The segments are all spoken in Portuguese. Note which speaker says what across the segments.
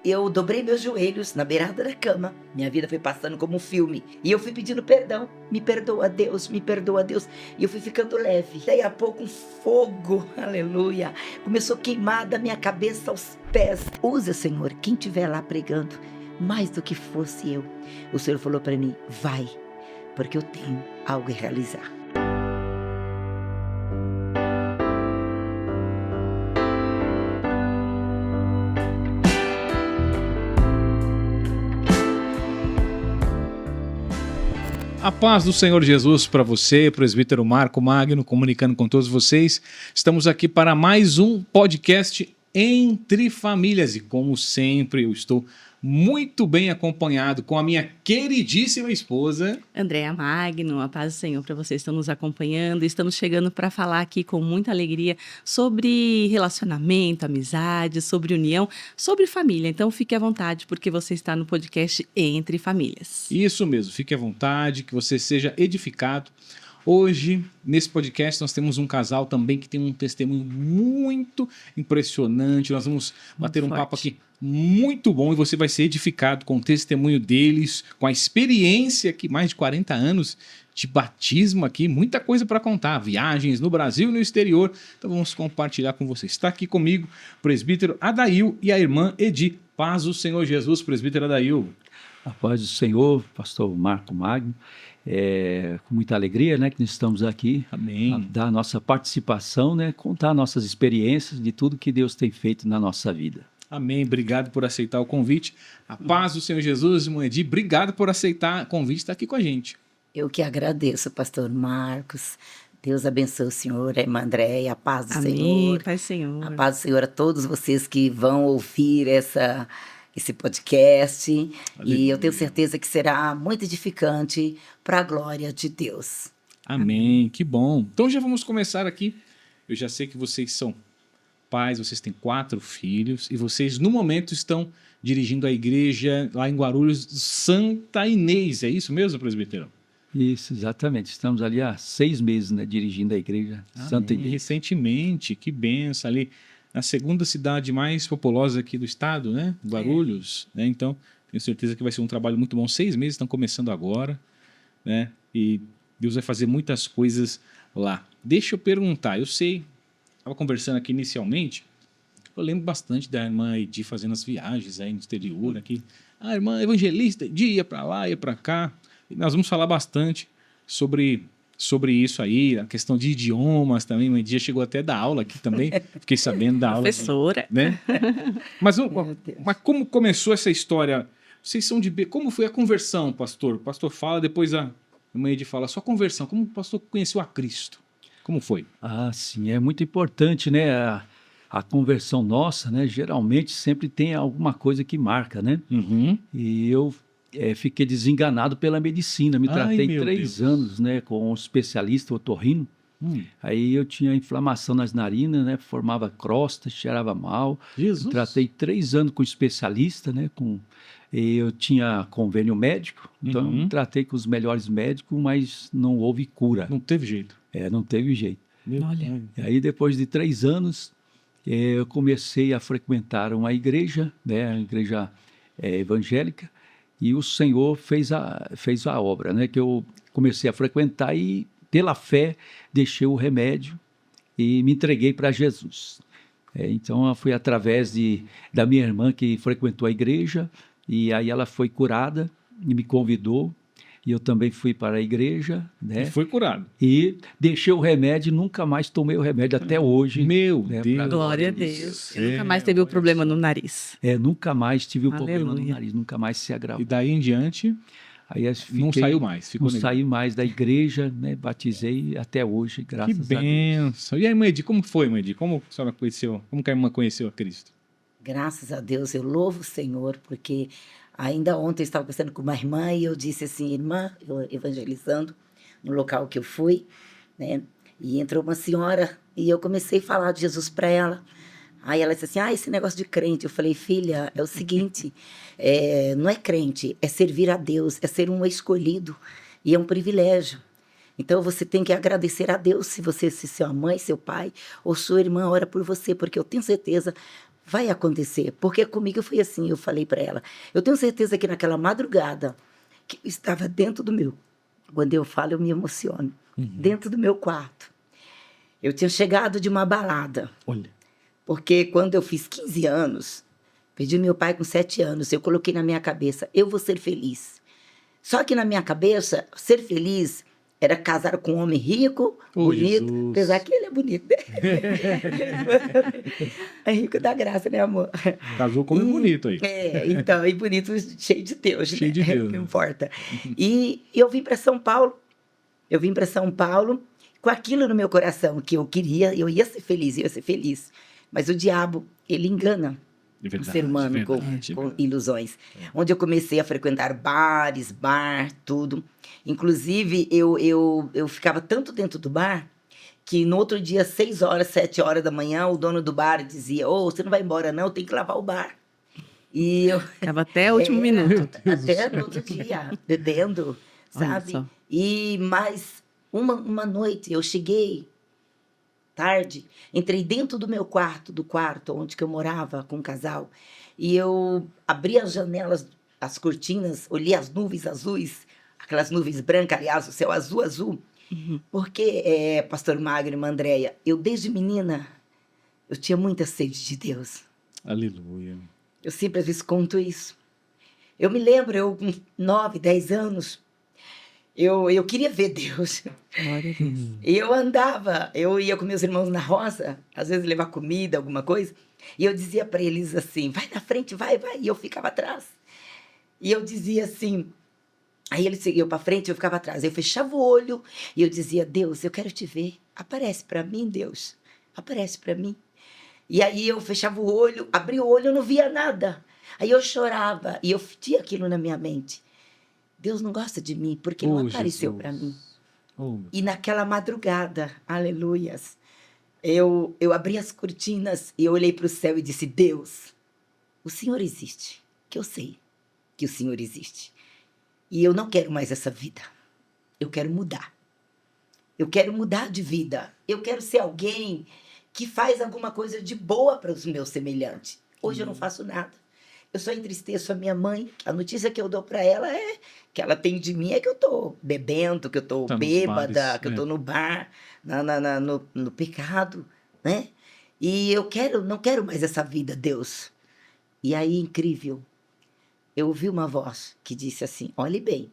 Speaker 1: eu dobrei meus joelhos na beirada da cama. Minha vida foi passando como um filme. E eu fui pedindo perdão. Me perdoa, Deus, me perdoa, Deus. E eu fui ficando leve. Daí a pouco um fogo, aleluia, começou a queimar da minha cabeça aos pés. Usa, Senhor, quem estiver lá pregando, mais do que fosse eu. O Senhor falou para mim, vai, porque eu tenho algo a realizar.
Speaker 2: A paz do Senhor Jesus para você, presbítero Marco Magno, comunicando com todos vocês. Estamos aqui para mais um podcast Entre Famílias e, como sempre, eu estou muito bem acompanhado com a minha queridíssima esposa
Speaker 3: Andréa Magno. A paz do Senhor para vocês que estão nos acompanhando. Estamos chegando para falar aqui com muita alegria sobre relacionamento, amizade, sobre união, sobre família. Então fique à vontade porque você está no podcast Entre Famílias.
Speaker 2: Isso mesmo, fique à vontade, que você seja edificado. Hoje, nesse podcast, nós temos um casal também que tem um testemunho muito impressionante. Nós vamos bater um papo aqui muito bom e você vai ser edificado com o testemunho deles, com a experiência aqui, mais de 40 anos de batismo aqui, muita coisa para contar, viagens no Brasil e no exterior. Então vamos compartilhar com vocês. Está aqui comigo o presbítero Adail e a irmã Edi. Paz do Senhor Jesus, presbítero Adail.
Speaker 4: A paz do Senhor, pastor Marco Magno. Com muita alegria, né, que nós estamos aqui.
Speaker 2: Amém.
Speaker 4: A dar a nossa participação, né, contar nossas experiências de tudo que Deus tem feito na nossa vida.
Speaker 2: Amém. Obrigado por aceitar o convite. A paz do Senhor Jesus, irmã Edi. Obrigado por aceitar o convite e estar aqui com a gente.
Speaker 1: Eu que agradeço, pastor Marcos. Deus abençoe o senhor, a irmã Andréia, a paz do
Speaker 3: Amém,
Speaker 1: Senhor.
Speaker 3: Pai Senhor.
Speaker 1: A paz do Senhor a todos vocês que vão ouvir esse podcast.
Speaker 2: Aleluia.
Speaker 1: E eu tenho certeza que será muito edificante para a glória de Deus.
Speaker 2: Amém, que bom. Então já vamos começar aqui. Eu já sei que vocês são pais, vocês têm 4 filhos e vocês no momento estão dirigindo a igreja lá em Guarulhos, Santa Inês. É isso mesmo, presbítero?
Speaker 4: Isso, exatamente. Estamos ali há 6 meses, né, dirigindo a igreja Santa Inês.
Speaker 2: Recentemente, que benção ali. Na segunda cidade mais populosa aqui do estado, né? Guarulhos. Né? Então, tenho certeza que vai ser um trabalho muito bom. 6 meses estão começando agora, né? E Deus vai fazer muitas coisas lá. Deixa eu perguntar, eu sei, estava conversando aqui inicialmente, eu lembro bastante da irmã Edi fazendo as viagens aí no exterior, aqui. A irmã evangelista Edi ia para lá, ia para cá. E nós vamos falar bastante sobre isso aí, a questão de idiomas também. Um dia chegou até da aula aqui também, fiquei sabendo da aula.
Speaker 3: Professora.
Speaker 2: Né? Mas como começou essa história? Vocês são como foi a conversão, pastor? O pastor fala, depois a irmã Edi fala, sua conversão, como o pastor conheceu a Cristo? Como foi?
Speaker 4: Ah, sim, é muito importante, né? A conversão nossa, né? Geralmente sempre tem alguma coisa que marca, né?
Speaker 2: Uhum.
Speaker 4: E eu fiquei desenganado pela medicina. Me tratei 3 anos, né, com um especialista otorrino. Aí eu tinha inflamação nas narinas, né, formava crosta, cheirava mal.
Speaker 2: Jesus.
Speaker 4: Tratei 3 anos com especialista, né, e eu tinha convênio médico, então tratei com os melhores médicos, mas não houve cura.
Speaker 2: Não teve jeito.
Speaker 4: Não teve jeito.
Speaker 3: Olha.
Speaker 4: E aí depois de 3 anos, eu comecei a frequentar uma igreja, né, a igreja evangélica, e o Senhor fez a obra, né, que eu comecei a frequentar e, pela fé, deixei o remédio e me entreguei para Jesus. Então, foi através da minha irmã que frequentou a igreja, e aí ela foi curada e me convidou, e eu também fui para a igreja, né?
Speaker 2: E foi curado.
Speaker 4: E deixei o remédio e nunca mais tomei o remédio até hoje.
Speaker 2: Meu
Speaker 4: né,
Speaker 2: Deus.
Speaker 3: Glória a Deus. Nunca mais teve o problema no nariz.
Speaker 4: Nunca mais tive o problema no
Speaker 3: Aleluia.
Speaker 4: nariz, nunca mais se agravou.
Speaker 2: E daí em diante,
Speaker 4: Aí
Speaker 2: não saiu mais. Ficou
Speaker 4: não saí mais da igreja, né? Batizei até hoje, graças a Deus.
Speaker 2: Que bênção. E aí, irmã Edi, como foi, irmã Edi? Como a senhora conheceu, como que a irmã conheceu a Cristo?
Speaker 1: Graças a Deus, eu louvo o Senhor, porque ainda ontem eu estava conversando com uma irmã e eu disse assim, irmã, eu evangelizando no local que eu fui, né? E entrou uma senhora e eu comecei a falar de Jesus para ela. Aí ela disse assim, esse negócio de crente. Eu falei, filha, é o seguinte, não é crente, é servir a Deus, é ser um escolhido e é um privilégio. Então você tem que agradecer a Deus se sua mãe, seu pai ou sua irmã ora por você, porque eu tenho certeza vai acontecer. Porque comigo foi assim, eu falei para ela. Eu tenho certeza que naquela madrugada, que eu estava dentro do meu... Quando eu falo, eu me emociono. Dentro do meu quarto. Eu tinha chegado de uma balada.
Speaker 2: Olha.
Speaker 1: Porque quando eu fiz 15 anos, perdi meu pai com 7 anos, eu coloquei na minha cabeça, eu vou ser feliz. Só que na minha cabeça, ser feliz era casar com um homem rico, bonito,
Speaker 2: Jesus.
Speaker 1: apesar que ele é bonito, né? É rico da graça, né, amor?
Speaker 2: Casou com um bonito aí.
Speaker 1: Então, e bonito, cheio de Deus,
Speaker 2: Cheio
Speaker 1: né?
Speaker 2: de Deus.
Speaker 1: Não importa. E eu vim para São Paulo, com aquilo no meu coração, que eu queria, eu ia ser feliz, Mas o diabo, ele engana o ser humano com ilusões. Onde eu comecei a frequentar bares, tudo. Inclusive, eu ficava tanto dentro do bar, que no outro dia, 6 horas, 7 horas da manhã, o dono do bar dizia, você não vai embora não, tem que lavar o bar. E eu...
Speaker 3: Ficava até o último minuto.
Speaker 1: Até no outro dia, bebendo, sabe? Mas uma noite eu cheguei tarde, entrei dentro do meu quarto, onde que eu morava com um casal, e eu abri as janelas, as cortinas, olhei as nuvens azuis, aquelas nuvens brancas, aliás, o céu azul, porque, pastor Magno e irmã Andréia, eu desde menina, eu tinha muita sede de Deus.
Speaker 2: Aleluia.
Speaker 1: Eu sempre às vezes conto isso. Eu me lembro, eu com 9, 10 anos, eu queria ver Deus.
Speaker 3: Glória a Deus.
Speaker 1: E eu ia com meus irmãos na roça, às vezes levar comida, alguma coisa, e eu dizia para eles assim, vai na frente, vai, e eu ficava atrás. E eu dizia assim, aí eles seguiam para frente, eu ficava atrás. Eu fechava o olho e eu dizia, Deus, eu quero te ver, aparece para mim, Deus, aparece para mim. E aí eu fechava o olho, abria o olho, eu não via nada. Aí eu chorava e eu tinha aquilo na minha mente. Deus não gosta de mim, porque não apareceu para mim. E naquela madrugada, aleluias, eu abri as cortinas e eu olhei para o céu e disse, Deus, o Senhor existe, que eu sei que o Senhor existe. E eu não quero mais essa vida. Eu quero mudar. Eu quero mudar de vida. Eu quero ser alguém que faz alguma coisa de boa para os meus semelhantes. Hoje eu não faço nada. Eu só entristeço a minha mãe. A notícia que eu dou para ela é que ela tem de mim é que eu estou bebendo, que eu estou bêbada, bares, que eu estou no bar, no pecado, né? E eu não quero mais essa vida, Deus. E aí, incrível, eu ouvi uma voz que disse assim, olhe bem,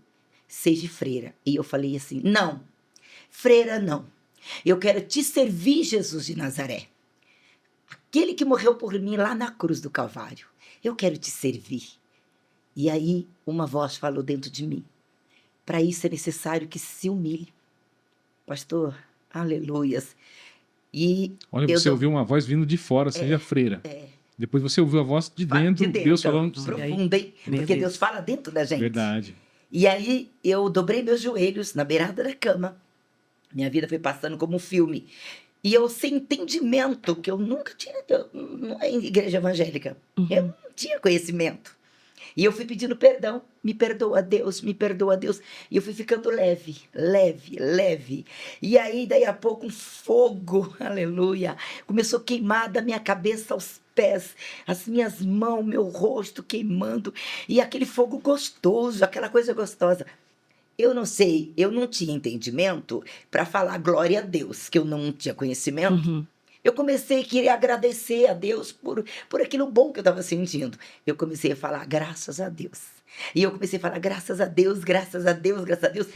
Speaker 1: seja freira. E eu falei assim, não, freira não. Eu quero te servir, Jesus de Nazaré. Aquele que morreu por mim lá na cruz do Calvário. Eu quero te servir. E aí uma voz falou dentro de mim. Para isso é necessário que se humilhe. Pastor, aleluias. E
Speaker 2: olha, você ouviu uma voz vindo de fora, seja freira. Depois você ouviu a voz de dentro, Deus falando...
Speaker 1: Profunda, hein? Porque Deus fala dentro da gente.
Speaker 2: Verdade.
Speaker 1: E aí eu dobrei meus joelhos na beirada da cama. Minha vida foi passando como um filme. E eu, sem entendimento, que eu nunca tinha... Não é igreja evangélica. Eu não tinha conhecimento. E eu fui pedindo perdão. Me perdoa, Deus, me perdoa, Deus. E eu fui ficando leve. E aí, daí a pouco, um fogo, aleluia, começou a queimar da minha cabeça aos pés, as minhas mãos, meu rosto queimando. E aquele fogo gostoso, aquela coisa gostosa. Eu não sei, eu não tinha entendimento para falar glória a Deus, que eu não tinha conhecimento. Eu comecei a querer agradecer a Deus por aquilo bom que eu estava sentindo. Eu comecei a falar graças a Deus. E eu comecei a falar graças a Deus, graças a Deus, graças a Deus.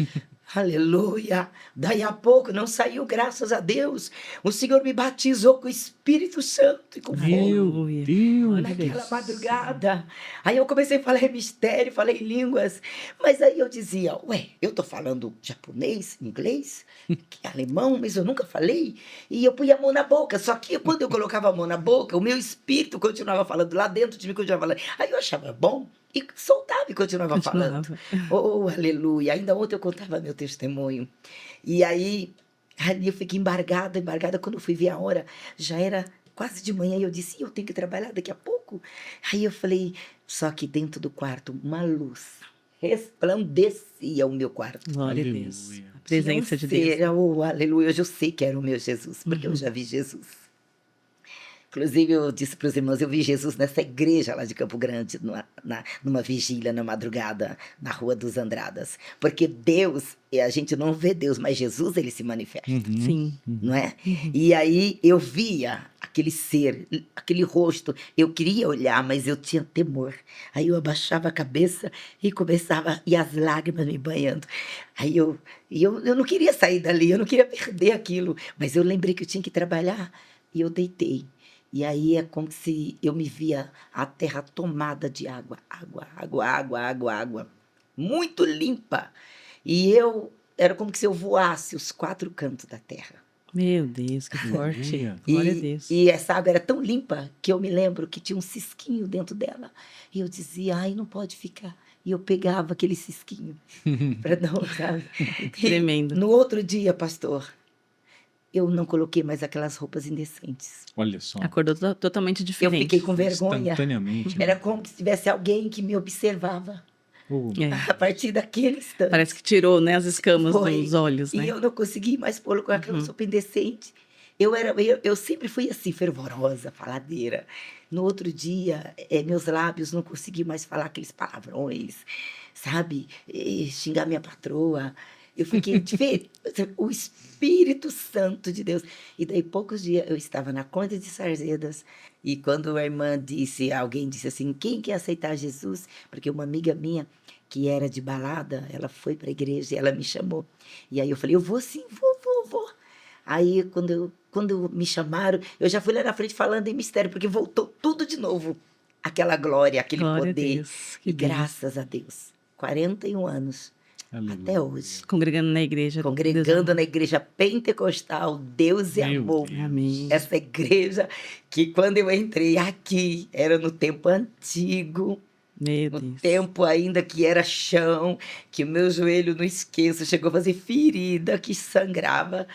Speaker 1: Aleluia! Daí a pouco não saiu graças a Deus. O Senhor me batizou com o Espírito Santo e com fogo.
Speaker 2: Deus!
Speaker 1: Naquela madrugada. Aí eu comecei a falar em mistério, falei em línguas. Mas aí eu dizia, eu tô falando japonês, inglês, alemão, mas eu nunca falei. E eu punha a mão na boca. Só que quando eu colocava a mão na boca, o meu espírito continuava falando lá dentro de mim, continuava falando. Aí eu achava bom. E soltava e continuava falando. Oh, aleluia. Ainda ontem eu contava meu testemunho. E aí eu fiquei embargada. Quando eu fui ver a hora, já era quase de manhã. E eu disse, eu tenho que trabalhar daqui a pouco. Aí eu falei, só que dentro do quarto, uma luz resplandecia o meu quarto.
Speaker 3: Glória a Deus. A presença de Deus.
Speaker 1: Oh, aleluia. Hoje eu sei que era o meu Jesus, porque eu já vi Jesus. Inclusive, eu disse para os irmãos, eu vi Jesus nessa igreja lá de Campo Grande, numa vigília, na madrugada, na Rua dos Andradas. Porque Deus, a gente não vê Deus, mas Jesus, ele se manifesta,
Speaker 3: Sim.
Speaker 1: não é? E aí eu via aquele ser, aquele rosto, eu queria olhar, mas eu tinha temor. Aí eu abaixava a cabeça e começava, e as lágrimas me banhando. Aí eu não queria sair dali, eu não queria perder aquilo, mas eu lembrei que eu tinha que trabalhar e eu deitei. E aí é como se eu me via a terra tomada de água, água, água, água, água, água, muito limpa. E era como se eu voasse os 4 cantos da terra.
Speaker 3: Meu Deus, que forte.
Speaker 2: Aleluia.
Speaker 3: Glória a Deus.
Speaker 1: E essa água era tão limpa que eu me lembro que tinha um cisquinho dentro dela. E eu dizia, ai, não pode ficar. E eu pegava aquele cisquinho para não, sabe?
Speaker 3: Tremendo.
Speaker 1: E no outro dia, pastor, eu não coloquei mais aquelas roupas indecentes.
Speaker 2: Olha só.
Speaker 3: Acordou totalmente
Speaker 1: Eu
Speaker 3: diferente.
Speaker 1: fiquei com vergonha.
Speaker 2: Instantaneamente. né?
Speaker 1: Era como se tivesse alguém que me observava
Speaker 2: Oh,
Speaker 3: É.
Speaker 1: a partir daquele instante.
Speaker 3: Parece que tirou, né, as escamas
Speaker 1: Foi.
Speaker 3: dos olhos,
Speaker 1: E
Speaker 3: né?
Speaker 1: eu não consegui mais pô-lo com aquela roupa indecente. Eu sempre fui assim, fervorosa, faladeira. No outro dia, meus lábios não conseguiam mais falar aqueles palavrões, sabe? Xingar minha patroa. Eu fiquei diferente. O Espírito Santo de Deus. E daí, poucos dias, eu estava na Conde de Sarzedas. E quando a irmã disse, alguém disse assim, quem quer aceitar Jesus? Porque uma amiga minha, que era de balada, ela foi para a igreja e ela me chamou. E aí eu falei, eu vou sim, vou. Aí, quando me chamaram, eu já fui lá na frente falando em mistério, porque voltou tudo de novo. Aquela glória, aquele
Speaker 3: Glória a
Speaker 1: poder.
Speaker 3: Deus.
Speaker 1: E
Speaker 3: Que bênção.
Speaker 1: graças a Deus, 41 anos,
Speaker 2: aleluia.
Speaker 1: até hoje,
Speaker 3: Congregando na igreja.
Speaker 1: congregando na igreja pentecostal, Deus e
Speaker 2: Meu
Speaker 1: amor.
Speaker 2: Deus.
Speaker 3: Amém.
Speaker 1: Essa igreja que quando eu entrei aqui, era no tempo antigo,
Speaker 3: Meu
Speaker 1: no
Speaker 3: Deus.
Speaker 1: tempo ainda que era chão, que o meu joelho, não esqueço, chegou a fazer ferida, que sangrava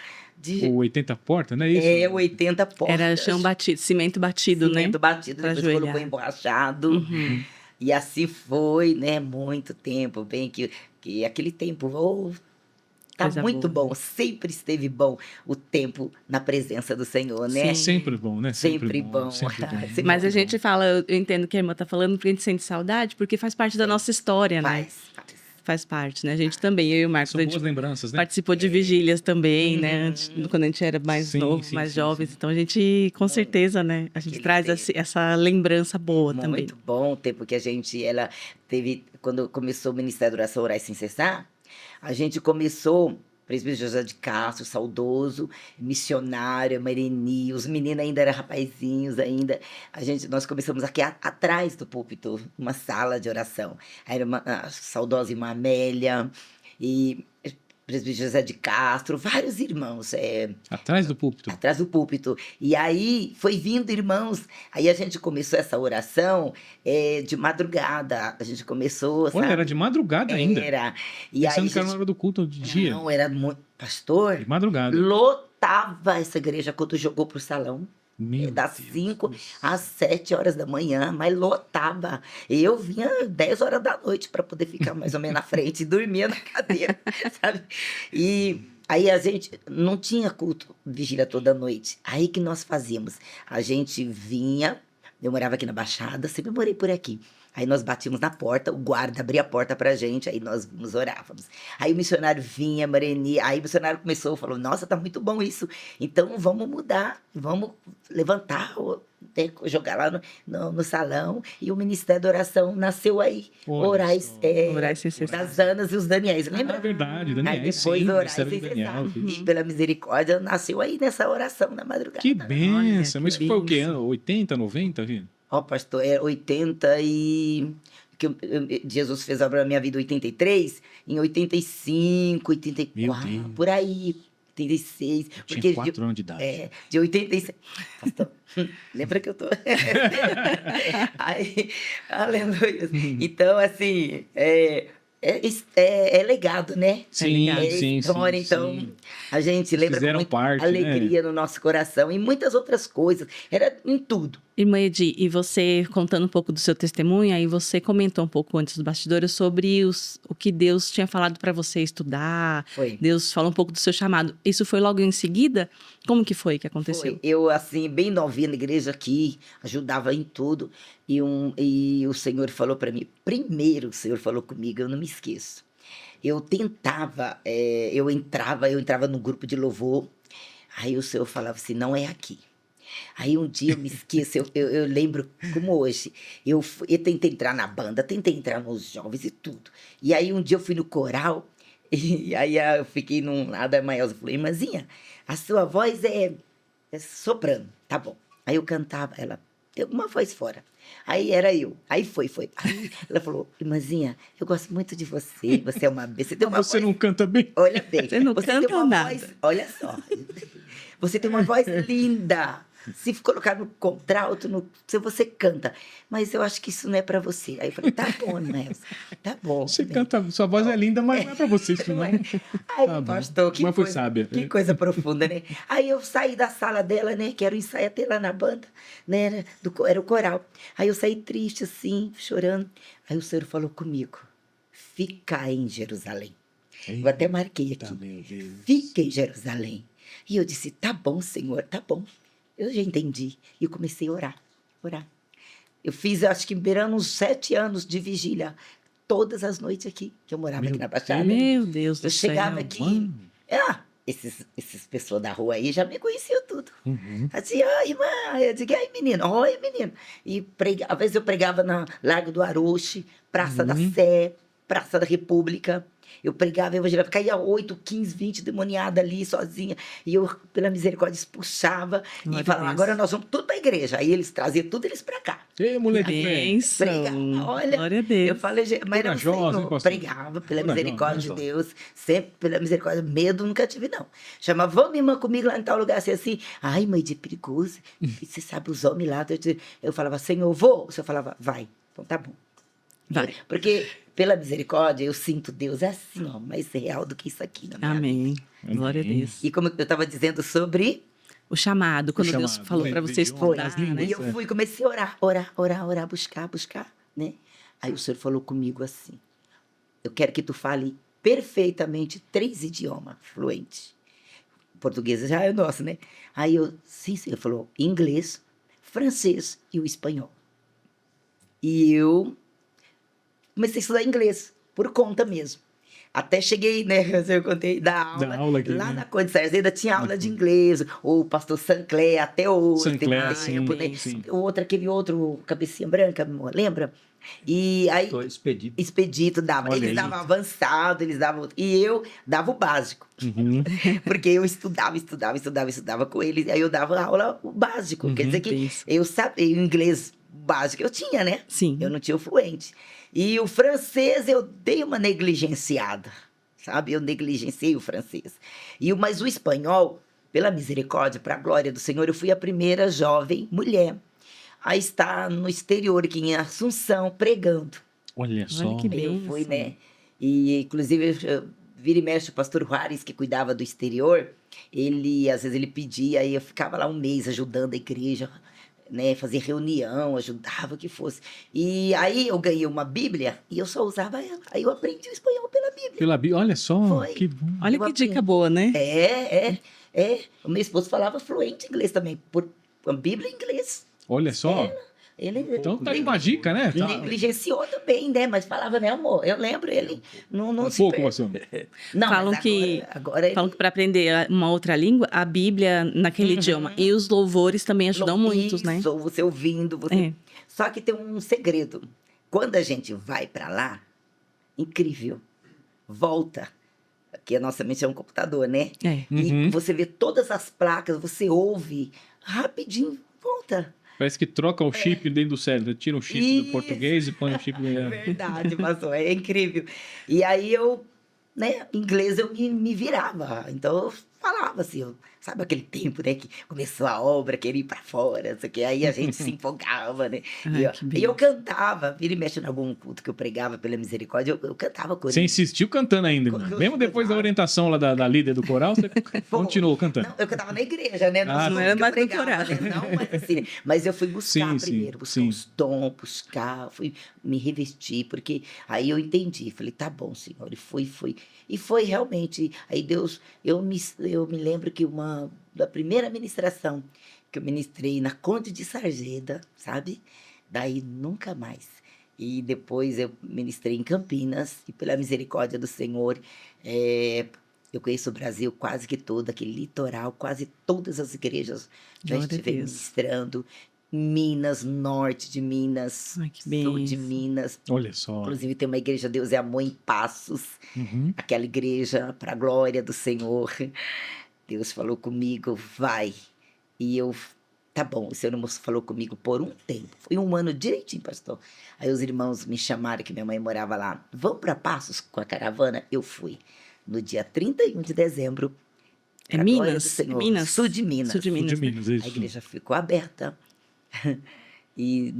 Speaker 1: de
Speaker 2: O 80 porta, não é isso?
Speaker 1: 80 portas.
Speaker 3: Era chão batido, cimento batido,
Speaker 1: Cimento
Speaker 3: né?
Speaker 1: batido,
Speaker 3: Pra
Speaker 1: depois colocou
Speaker 3: ajoelhar.
Speaker 1: emborrachado.
Speaker 3: Uhum.
Speaker 1: E assim foi, né? Muito tempo, bem que aquele tempo, tá
Speaker 3: Coisa
Speaker 1: muito
Speaker 3: boa.
Speaker 1: bom, sempre esteve bom o tempo na presença do Senhor, né?
Speaker 3: Sim.
Speaker 2: Sempre bom, né?
Speaker 1: Sempre bom.
Speaker 2: Sempre bom.
Speaker 1: Sempre
Speaker 3: Mas a
Speaker 1: bom.
Speaker 3: gente fala, eu entendo que a irmã tá falando, porque a gente sente saudade, porque faz parte da nossa história, né?
Speaker 1: Faz.
Speaker 3: Faz parte, né? A gente também, eu e o Marcos,
Speaker 2: São
Speaker 3: a
Speaker 2: boas
Speaker 3: gente
Speaker 2: lembranças, né?
Speaker 3: participou de vigílias também, né? Antes, quando a gente era mais
Speaker 2: Sim,
Speaker 3: novo,
Speaker 2: sim,
Speaker 3: mais
Speaker 2: sim,
Speaker 3: jovens.
Speaker 2: sim.
Speaker 3: Então a gente, com certeza, né? A gente
Speaker 1: Aquele
Speaker 3: traz
Speaker 1: tempo.
Speaker 3: essa lembrança boa também.
Speaker 1: Muito bom o tempo que ela teve, quando começou o Ministério da Oração Orar Sem Cessar, a gente começou, presbítero José de Castro, saudoso, missionário, Mareni, os meninos ainda eram rapazinhos ainda, nós começamos aqui atrás do púlpito, uma sala de oração, aí era a saudosa irmã Amélia, e presbítero José de Castro, vários irmãos,
Speaker 2: Atrás do púlpito.
Speaker 1: atrás do púlpito. E aí foi vindo irmãos. Aí a gente começou essa oração de madrugada. A gente começou,
Speaker 2: Olha,
Speaker 1: sabe?
Speaker 2: era de madrugada ainda.
Speaker 1: Era. E
Speaker 2: Pensando
Speaker 1: aí,
Speaker 2: que era na hora do culto de dia.
Speaker 1: não, era muito. Pastor,
Speaker 2: De madrugada.
Speaker 1: lotava essa igreja quando jogou pro salão.
Speaker 2: Meu
Speaker 1: Das
Speaker 2: Deus.
Speaker 1: 5 às 7 horas da manhã, mas lotava. Eu vinha 10 horas da noite para poder ficar mais ou menos na frente e dormia na cadeira, sabe? E aí a gente não tinha culto, vigília toda noite. Aí que nós fazíamos? A gente vinha, eu morava aqui na Baixada, sempre morei por aqui. Aí nós batíamos na porta, o guarda abria a porta pra gente, aí nós nos orávamos. Aí o missionário vinha, Mareni, aí o missionário começou, falou, nossa, tá muito bom isso, então vamos mudar, vamos levantar, jogar lá no salão, e o Ministério da Oração nasceu aí,
Speaker 2: Olha
Speaker 1: Orais,
Speaker 2: só.
Speaker 3: Orais sem cessar.
Speaker 1: das Anas e os Daniéis, lembra?
Speaker 2: É verdade,
Speaker 1: Aí
Speaker 2: Daniel.
Speaker 1: depois
Speaker 2: Sim,
Speaker 1: Orais
Speaker 2: Ministério
Speaker 1: sem
Speaker 2: de Daniel.
Speaker 1: cessar. E pela misericórdia nasceu aí nessa oração na madrugada.
Speaker 2: Que benção.
Speaker 3: que
Speaker 2: Mas isso foi o quê?
Speaker 3: benção.
Speaker 2: 80, 90, filho?
Speaker 1: Ó, pastor, é 80 e... que Jesus fez a obra na minha vida em 83, em 85, 84,
Speaker 2: Meu Deus.
Speaker 1: por aí, 86.
Speaker 2: Eu
Speaker 1: Porque
Speaker 2: tinha 4 anos de idade.
Speaker 1: de 86. Pastor, lembra que eu tô. Aí, aleluia. Então, assim, é legado, né?
Speaker 2: Sim,
Speaker 1: É
Speaker 2: sim,
Speaker 1: história,
Speaker 2: sim,
Speaker 1: então
Speaker 2: sim.
Speaker 1: a gente lembra com
Speaker 2: Fizeram
Speaker 1: muita
Speaker 2: parte,
Speaker 1: alegria no nosso coração e muitas outras coisas. Era em tudo.
Speaker 3: Irmã Edi, e você contando um pouco do seu testemunho, aí você comentou um pouco antes dos bastidores sobre o que Deus tinha falado para você estudar.
Speaker 1: Foi.
Speaker 3: Deus falou um pouco do seu chamado. Isso foi logo em seguida? Como que foi que aconteceu?
Speaker 1: Foi. Eu, assim, bem novinha na igreja aqui, ajudava em tudo. E o Senhor falou para mim, primeiro o Senhor falou comigo, eu não me esqueço. Eu tentava, eu entrava no grupo de louvor, aí o Senhor falava assim, não é aqui. Aí um dia eu me esqueço, eu lembro como hoje, eu tentei entrar na banda, tentei entrar nos jovens e tudo. E aí um dia eu fui no coral, e aí eu fiquei num lado, a Maelza falou, irmãzinha, a sua voz é soprano, tá bom. Aí eu cantava, ela, tem alguma voz fora. Aí era eu, aí foi. Aí ela falou, irmãzinha, eu gosto muito de você, você é uma... Você tem uma
Speaker 2: Mas você
Speaker 1: voz...
Speaker 2: não canta bem?
Speaker 1: Olha bem,
Speaker 3: Você não
Speaker 1: tem
Speaker 3: canta
Speaker 1: uma
Speaker 3: nada.
Speaker 1: voz, olha só, você tem uma voz linda. Se colocar no contralto, se você canta, mas eu acho que isso não é para você. Aí eu falei, tá bom, Nelson, tá bom.
Speaker 2: Você
Speaker 1: bem.
Speaker 2: canta, sua voz é linda, mas não é pra você isso, não.
Speaker 1: Ai,
Speaker 2: Tá bom.
Speaker 1: pastor, que
Speaker 2: Mas foi
Speaker 1: coisa,
Speaker 2: sábia.
Speaker 1: que coisa profunda, né? Aí eu saí da sala dela, né? Que era o ensaio até lá na banda, né? Era o coral. Aí eu saí triste, assim, chorando. Aí o Senhor falou comigo, fica em Jerusalém. Eu até marquei aqui.
Speaker 2: Meu Deus.
Speaker 1: Fica em Jerusalém. E eu disse, tá bom, Senhor, tá bom. Eu já entendi. E eu comecei a orar. Eu fiz, acho que beirando uns 7 anos de vigília, todas as noites aqui, que eu morava
Speaker 2: Meu
Speaker 1: aqui na Baixada.
Speaker 3: Meu Deus do
Speaker 1: Eu
Speaker 3: céu.
Speaker 1: chegava aqui,
Speaker 2: mano.
Speaker 1: esses pessoas da rua aí já me conheciam tudo.
Speaker 2: Uhum.
Speaker 1: Assim, oi, irmã, eu digo, ai, menino, oi, menino. E às vezes eu pregava na Largo do Aroche, Praça da Sé, Praça da República. Eu pregava, evangelizava, caía 8, 15, 20 demoniada ali sozinha. E eu, pela misericórdia, expulsava
Speaker 3: Glória
Speaker 1: e
Speaker 3: a
Speaker 1: falava,
Speaker 3: Deus.
Speaker 1: agora nós vamos tudo para a igreja. Aí eles traziam tudo eles para cá.
Speaker 2: Ei, mulher de fé.
Speaker 3: Bênção.
Speaker 1: Pregava, olha,
Speaker 3: Glória a Deus.
Speaker 1: eu falei, mas era o
Speaker 2: Corajosa, hein,
Speaker 1: Senhor.
Speaker 2: pastor?
Speaker 1: Pregava pela
Speaker 2: Corajosa,
Speaker 1: misericórdia de
Speaker 2: corajosa.
Speaker 1: Deus, sempre pela misericórdia. Medo nunca tive, não. Chamava, vamos, irmã, comigo lá em tal lugar, assim. Ai, mãe, de perigoso. E você sabe, os homens lá. Eu falava, Senhor, vou. O Senhor falava, vai. Então tá bom.
Speaker 3: Vai.
Speaker 1: Porque pela misericórdia eu sinto Deus assim, ó, mais real do que isso aqui na minha vida.
Speaker 3: Amém. Glória a
Speaker 2: Amém.
Speaker 3: Deus.
Speaker 1: E como eu estava dizendo sobre...
Speaker 3: O chamado, quando Deus
Speaker 2: chamado,
Speaker 3: falou
Speaker 2: né?
Speaker 3: para você
Speaker 2: De
Speaker 3: estudar,
Speaker 2: ondas línguas.
Speaker 3: né?
Speaker 1: E eu fui, comecei a orar, buscar, né? Aí o Senhor falou comigo assim, eu quero que tu fale perfeitamente 3 idiomas fluentes. Português já é o nosso, né? Aí eu, sim, ele falou inglês, francês e o espanhol. E eu comecei a estudar inglês, por conta mesmo. Até cheguei, né, eu contei, da aula
Speaker 2: aqui,
Speaker 1: lá
Speaker 2: né?
Speaker 1: na Conde Sérgio, ainda tinha aula de inglês, o pastor Sancler, até hoje,
Speaker 2: Sancler,
Speaker 1: tem um
Speaker 2: sim,
Speaker 1: tempo, né?
Speaker 2: sim.
Speaker 1: Aquele outro, cabecinha branca, lembra? E aí,
Speaker 4: Estou expedito.
Speaker 1: Expedito dava,
Speaker 2: Olha
Speaker 1: eles
Speaker 2: aí.
Speaker 1: davam avançado, eles davam, e eu dava o básico,
Speaker 2: Uhum.
Speaker 1: porque eu estudava com eles, aí eu dava aula o básico, quer dizer que
Speaker 3: Isso.
Speaker 1: eu sabia, o inglês básico eu tinha, né?
Speaker 3: Sim.
Speaker 1: Eu não tinha o fluente. E o francês eu dei uma negligenciada, sabe? Eu negligenciei o francês. Mas o espanhol, pela misericórdia, para a glória do Senhor, eu fui a primeira jovem mulher a estar no exterior, aqui em Assunção, pregando.
Speaker 2: Olha só.
Speaker 3: que bem.
Speaker 1: Eu fui,
Speaker 3: Bênção.
Speaker 1: né? E, inclusive, vira e mexe, o pastor Juarez, que cuidava do exterior, às vezes, ele pedia, e eu ficava lá um mês ajudando a igreja, né? Fazer reunião, ajudava o que fosse. E aí eu ganhei uma Bíblia e eu só usava ela. Aí eu aprendi o espanhol pela Bíblia.
Speaker 2: Olha só,
Speaker 1: Foi.
Speaker 2: que bom.
Speaker 3: Olha
Speaker 1: Eu
Speaker 3: que
Speaker 1: aprendi.
Speaker 3: dica boa, né?
Speaker 1: O meu esposo falava fluente inglês também, por a Bíblia em inglês.
Speaker 2: Olha só.
Speaker 1: Ele
Speaker 2: Então tá aí uma dica, né? Tá.
Speaker 1: negligenciou também, né? Mas falava, né, amor? Eu lembro ele. Não
Speaker 2: Um
Speaker 1: se
Speaker 2: pouco,
Speaker 1: per-
Speaker 2: pastor.
Speaker 1: Não,
Speaker 3: Falam
Speaker 1: mas
Speaker 3: que-
Speaker 1: agora ele...
Speaker 3: Falam que para aprender uma outra língua, a Bíblia naquele idioma e os louvores também ajudam muitos, né?
Speaker 1: Isso, você ouvindo, você...
Speaker 3: É.
Speaker 1: Só que tem um segredo. Quando a gente vai para lá, incrível, volta. Aqui a nossa mente é um computador, né?
Speaker 3: É.
Speaker 1: E
Speaker 2: Uhum.
Speaker 1: você vê todas as placas, você ouve, rapidinho, volta.
Speaker 2: Parece que troca o chip dentro do cérebro. Tira o chip do
Speaker 1: Isso.
Speaker 2: português e põe o chip do...
Speaker 1: Verdade, pastor, é incrível. E aí eu, né, inglês eu me virava. Então, falava assim, sabe aquele tempo, né, que começou a obra, queria ir para fora, não sei o quê, aí a gente se empolgava, né?
Speaker 3: Ai,
Speaker 1: E
Speaker 3: que
Speaker 1: e eu
Speaker 3: bem.
Speaker 1: cantava, vira e mexe em algum culto que eu pregava pela misericórdia, eu cantava
Speaker 2: Você
Speaker 1: corinho.
Speaker 2: insistiu cantando ainda, irmão. Mesmo depois da orientação lá da líder do coral, você
Speaker 1: Pô,
Speaker 2: continuou cantando.
Speaker 1: Não, eu cantava na igreja, né?
Speaker 2: Ah,
Speaker 1: Nos
Speaker 3: não
Speaker 1: cultos
Speaker 3: era
Speaker 1: que eu
Speaker 3: mais
Speaker 1: pregava,
Speaker 3: doutorado.
Speaker 1: né? Não, mas assim, mas eu fui buscar
Speaker 2: Sim, sim,
Speaker 1: primeiro, buscar
Speaker 2: sim.
Speaker 1: os dons, fui me revestir, porque aí eu entendi, falei, tá bom, Senhor, e fui. E foi realmente, aí Deus, eu me lembro que da primeira ministração que eu ministrei na Conde de Sarjeda, sabe? Daí nunca mais. E depois eu ministrei em Campinas, e pela misericórdia do Senhor, eh, eu conheço o Brasil quase que todo, aquele litoral, quase todas as igrejas já
Speaker 3: Glória a
Speaker 1: estive
Speaker 3: Deus.
Speaker 1: ministrando. Minas, norte de Minas,
Speaker 3: Ai, que
Speaker 1: sul de
Speaker 3: bênção.
Speaker 1: Minas.
Speaker 2: Olha só.
Speaker 1: Inclusive tem uma igreja Deus e Amor em Passos,
Speaker 2: Uhum.
Speaker 1: aquela igreja para a glória do Senhor. Deus falou comigo, vai. E eu, tá bom, o Senhor falou comigo por um tempo. Foi um ano direitinho, pastor. Aí os irmãos me chamaram, que minha mãe morava lá. Vamos para Passos com a caravana? Eu fui. No dia 31 de dezembro,
Speaker 3: É
Speaker 1: para a glória do
Speaker 3: Minas? É
Speaker 1: Senhor.
Speaker 3: Minas?
Speaker 1: Sul de Minas.
Speaker 3: Sul de
Speaker 2: Sul de
Speaker 3: Minas, né?
Speaker 2: Minas,
Speaker 1: A
Speaker 2: isso.
Speaker 1: igreja ficou aberta. E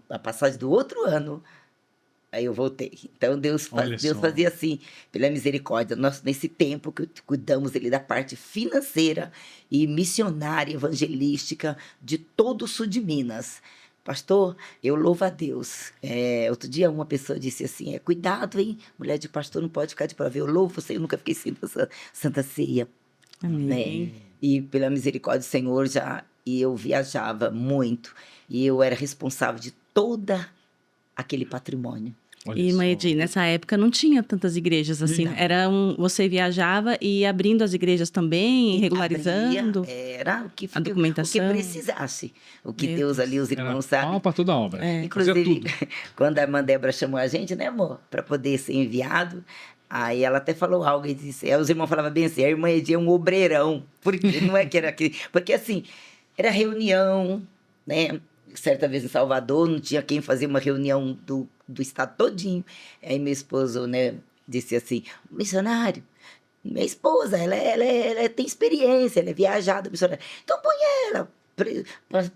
Speaker 1: na passagem do outro ano, aí eu voltei. Então
Speaker 2: Olha
Speaker 1: Deus
Speaker 2: só.
Speaker 1: fazia assim, pela misericórdia. Nós, nesse tempo que cuidamos ele da parte financeira e missionária, evangelística de todo o sul de Minas. Pastor, eu louvo a Deus. Outro dia uma pessoa disse assim, cuidado, hein? Mulher de pastor não pode ficar de prova. Eu louvo você, eu nunca fiquei sem essa Santa Ceia, né?
Speaker 3: Amém.
Speaker 1: E pela misericórdia do Senhor e eu viajava muito e eu era responsável de toda aquele patrimônio.
Speaker 2: Olha
Speaker 3: E,
Speaker 2: só.
Speaker 3: Maedi, nessa época não tinha tantas igrejas assim.
Speaker 1: Não.
Speaker 3: Você viajava e ia abrindo as igrejas também, regularizando
Speaker 1: Abria, era o que
Speaker 3: a documentação.
Speaker 1: precisasse. O que
Speaker 3: Meu
Speaker 1: Deus
Speaker 3: Deus.
Speaker 1: ali, os
Speaker 2: Era
Speaker 1: irmãos,
Speaker 2: pau
Speaker 1: sabe?
Speaker 2: pra toda a obra.
Speaker 3: É.
Speaker 2: Fazia
Speaker 1: Inclusive,
Speaker 2: tudo.
Speaker 1: quando a irmã Débora chamou a gente, né, amor, para poder ser enviado, aí ela até falou algo e disse, aí os irmãos falavam bem assim, a irmã Edi é um obreirão, porque não é que era aquele, porque assim, era reunião, né, certa vez em Salvador, não tinha quem fazer uma reunião do estado todinho, aí meu esposo, né, disse assim, missionário, minha esposa, ela tem experiência, ela é viajada, missionária, então põe ela,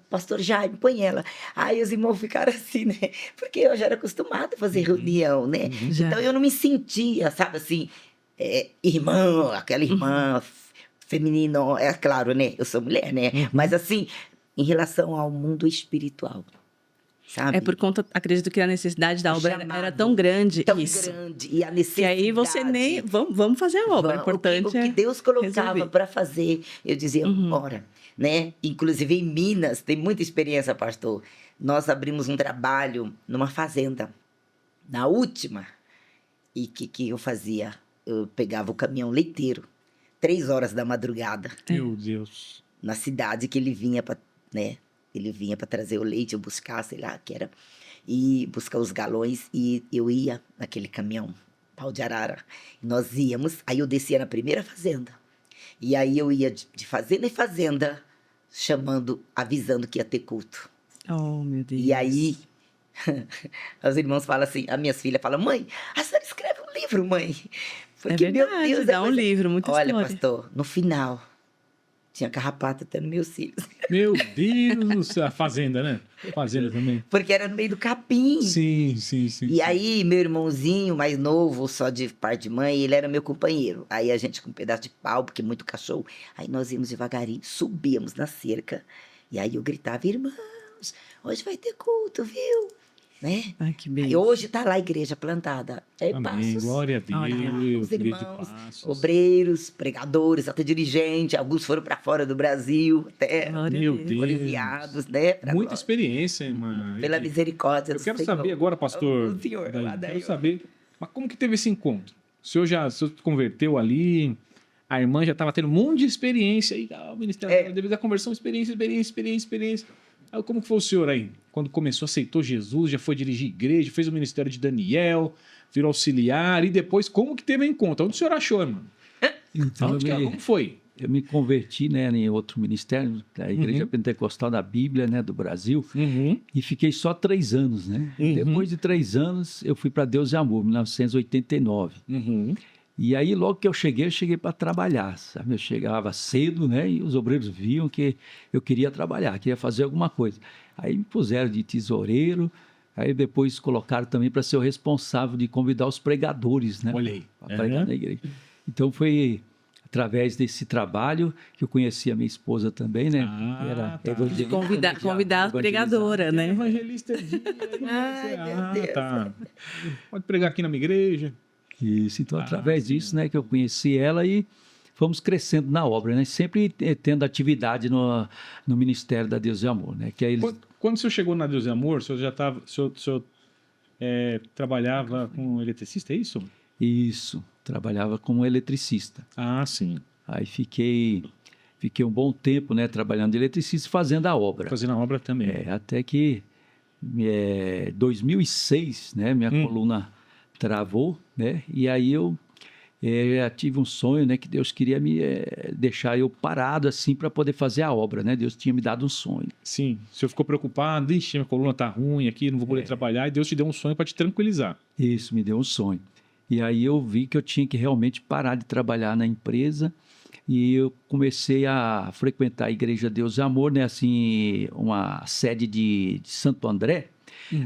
Speaker 1: pastor Jaime, põe ela. Aí os irmãos ficaram assim, né? Porque eu já era acostumada a fazer reunião, né?
Speaker 3: Já.
Speaker 1: Então eu não me sentia, sabe assim, irmã, aquela irmã feminina, é claro, né? Eu sou mulher, né? Mas assim, em relação ao mundo espiritual, sabe?
Speaker 3: É por conta, acredito que a necessidade da
Speaker 1: O
Speaker 3: obra
Speaker 1: chamado
Speaker 3: era tão grande.
Speaker 1: tão
Speaker 3: Isso.
Speaker 1: grande e a
Speaker 3: E
Speaker 1: necessidade.
Speaker 3: aí você nem. Vamos fazer a obra. O importante
Speaker 1: o que
Speaker 3: é
Speaker 1: Deus colocava
Speaker 3: resolver.
Speaker 1: para fazer, eu dizia, bora, né? Inclusive em Minas, tem muita experiência, pastor. Nós abrimos um trabalho numa fazenda, na última, e que eu fazia? Eu pegava o caminhão leiteiro, 3 horas da madrugada,
Speaker 2: Meu Deus.
Speaker 1: na cidade que ele vinha para, né? Ele vinha para trazer o leite, eu buscar, sei lá, que era, e buscar os galões, e eu ia naquele caminhão, pau de arara. E nós íamos, aí eu descia na primeira fazenda, e aí eu ia de fazenda em fazenda, chamando, avisando que ia ter culto.
Speaker 3: Oh, meu Deus.
Speaker 1: E aí, os irmãos falam assim, as minhas filhas falam, mãe, a senhora escreve um livro, mãe.
Speaker 3: É
Speaker 1: Porque, meu
Speaker 3: verdade,
Speaker 1: Deus,
Speaker 3: dá um
Speaker 1: coisa-
Speaker 3: livro, muita
Speaker 1: Olha,
Speaker 3: história.
Speaker 1: pastor, no final, tinha carrapato até nos meus cílios.
Speaker 2: Meu Deus do céu. A fazenda, né? Fazenda também.
Speaker 1: Porque era no meio do capim.
Speaker 2: Sim, sim, sim.
Speaker 1: E aí, meu irmãozinho mais novo, só de parte de mãe, ele era meu companheiro. Aí a gente com um pedaço de pau, porque muito cachorro. Aí nós íamos devagarinho, subíamos na cerca. E aí eu gritava, irmãos, hoje vai ter culto, viu? Né?
Speaker 3: Ai, que bem.
Speaker 1: Aí hoje tá lá a igreja plantada. É
Speaker 2: Amém.
Speaker 1: Passos.
Speaker 2: Glória a Deus.
Speaker 3: Olha,
Speaker 1: os
Speaker 2: Igreja de
Speaker 1: irmãos,
Speaker 2: Passos.
Speaker 1: obreiros, pregadores, até dirigentes. Alguns foram para fora do Brasil, até
Speaker 3: Glória a
Speaker 2: Meu
Speaker 3: Deus.
Speaker 1: foram
Speaker 2: Deus.
Speaker 1: enviados, né? pra
Speaker 2: Muita
Speaker 1: glória.
Speaker 2: experiência, irmã.
Speaker 1: Pela misericórdia
Speaker 2: Eu
Speaker 1: do
Speaker 2: quero
Speaker 1: Senhor.
Speaker 2: saber agora, pastor.
Speaker 1: O senhor,
Speaker 2: Daí,
Speaker 1: lá daí,
Speaker 2: quero
Speaker 1: ó.
Speaker 2: saber, mas como que teve esse encontro? O senhor se converteu ali, a irmã já estava tendo um monte de experiência aí, o ministério devido à conversão, experiência. Aí, como que foi o senhor aí? Quando começou, aceitou Jesus, já foi dirigir igreja, fez o ministério de Daniel, virou auxiliar, e depois, como que teve o encontro? Onde o senhor achou, irmão?
Speaker 4: Então,
Speaker 2: Como foi?
Speaker 4: eu me converti, né, em outro ministério, da Igreja Pentecostal da Bíblia, né, do Brasil, e fiquei só 3 anos, né?
Speaker 2: Uhum.
Speaker 4: Depois de 3 anos, eu fui para Deus e Amor, 1989. E aí, logo que eu cheguei para trabalhar, sabe? Eu chegava cedo, né? E os obreiros viam que eu queria trabalhar, queria fazer alguma coisa. Aí me puseram de tesoureiro, aí depois colocaram também para ser o responsável de convidar os pregadores, né?
Speaker 2: Olha aí.
Speaker 4: Para pregar na igreja. Então, foi através desse trabalho que eu conheci a minha esposa também, né?
Speaker 2: Ah,
Speaker 4: Era
Speaker 2: tá.
Speaker 4: evangelista,
Speaker 3: Convidar a pregadora, né?
Speaker 2: Evangelista é dia.
Speaker 1: Ai, meu Deus.
Speaker 2: Tá. Pode pregar aqui na minha igreja.
Speaker 4: Isso, então através
Speaker 2: sim.
Speaker 4: disso, né, que eu conheci ela e fomos crescendo na obra, né? Sempre tendo atividade no Ministério da Deus e Amor, né? Que aí eles...
Speaker 2: Quando o senhor chegou na Deus e Amor, o senhor já estava. O senhor trabalhava com eletricista, é isso?
Speaker 4: Isso, trabalhava como eletricista.
Speaker 2: Ah, sim.
Speaker 4: Aí fiquei um bom tempo, né, trabalhando de eletricista e fazendo a obra.
Speaker 2: Fazendo a obra também.
Speaker 4: Até que 2006, né, minha coluna travou, né? E aí eu tive um sonho, né, que Deus queria me deixar eu parado assim para poder fazer a obra, né? Deus tinha me dado um sonho.
Speaker 2: Sim. O senhor ficou preocupado, ixi, minha coluna tá ruim aqui, não vou poder trabalhar, e Deus te deu um sonho para te tranquilizar.
Speaker 4: Isso, me deu um sonho. E aí eu vi que eu tinha que realmente parar de trabalhar na empresa e eu comecei a frequentar a Igreja Deus e Amor, né? Assim, uma sede de Santo André.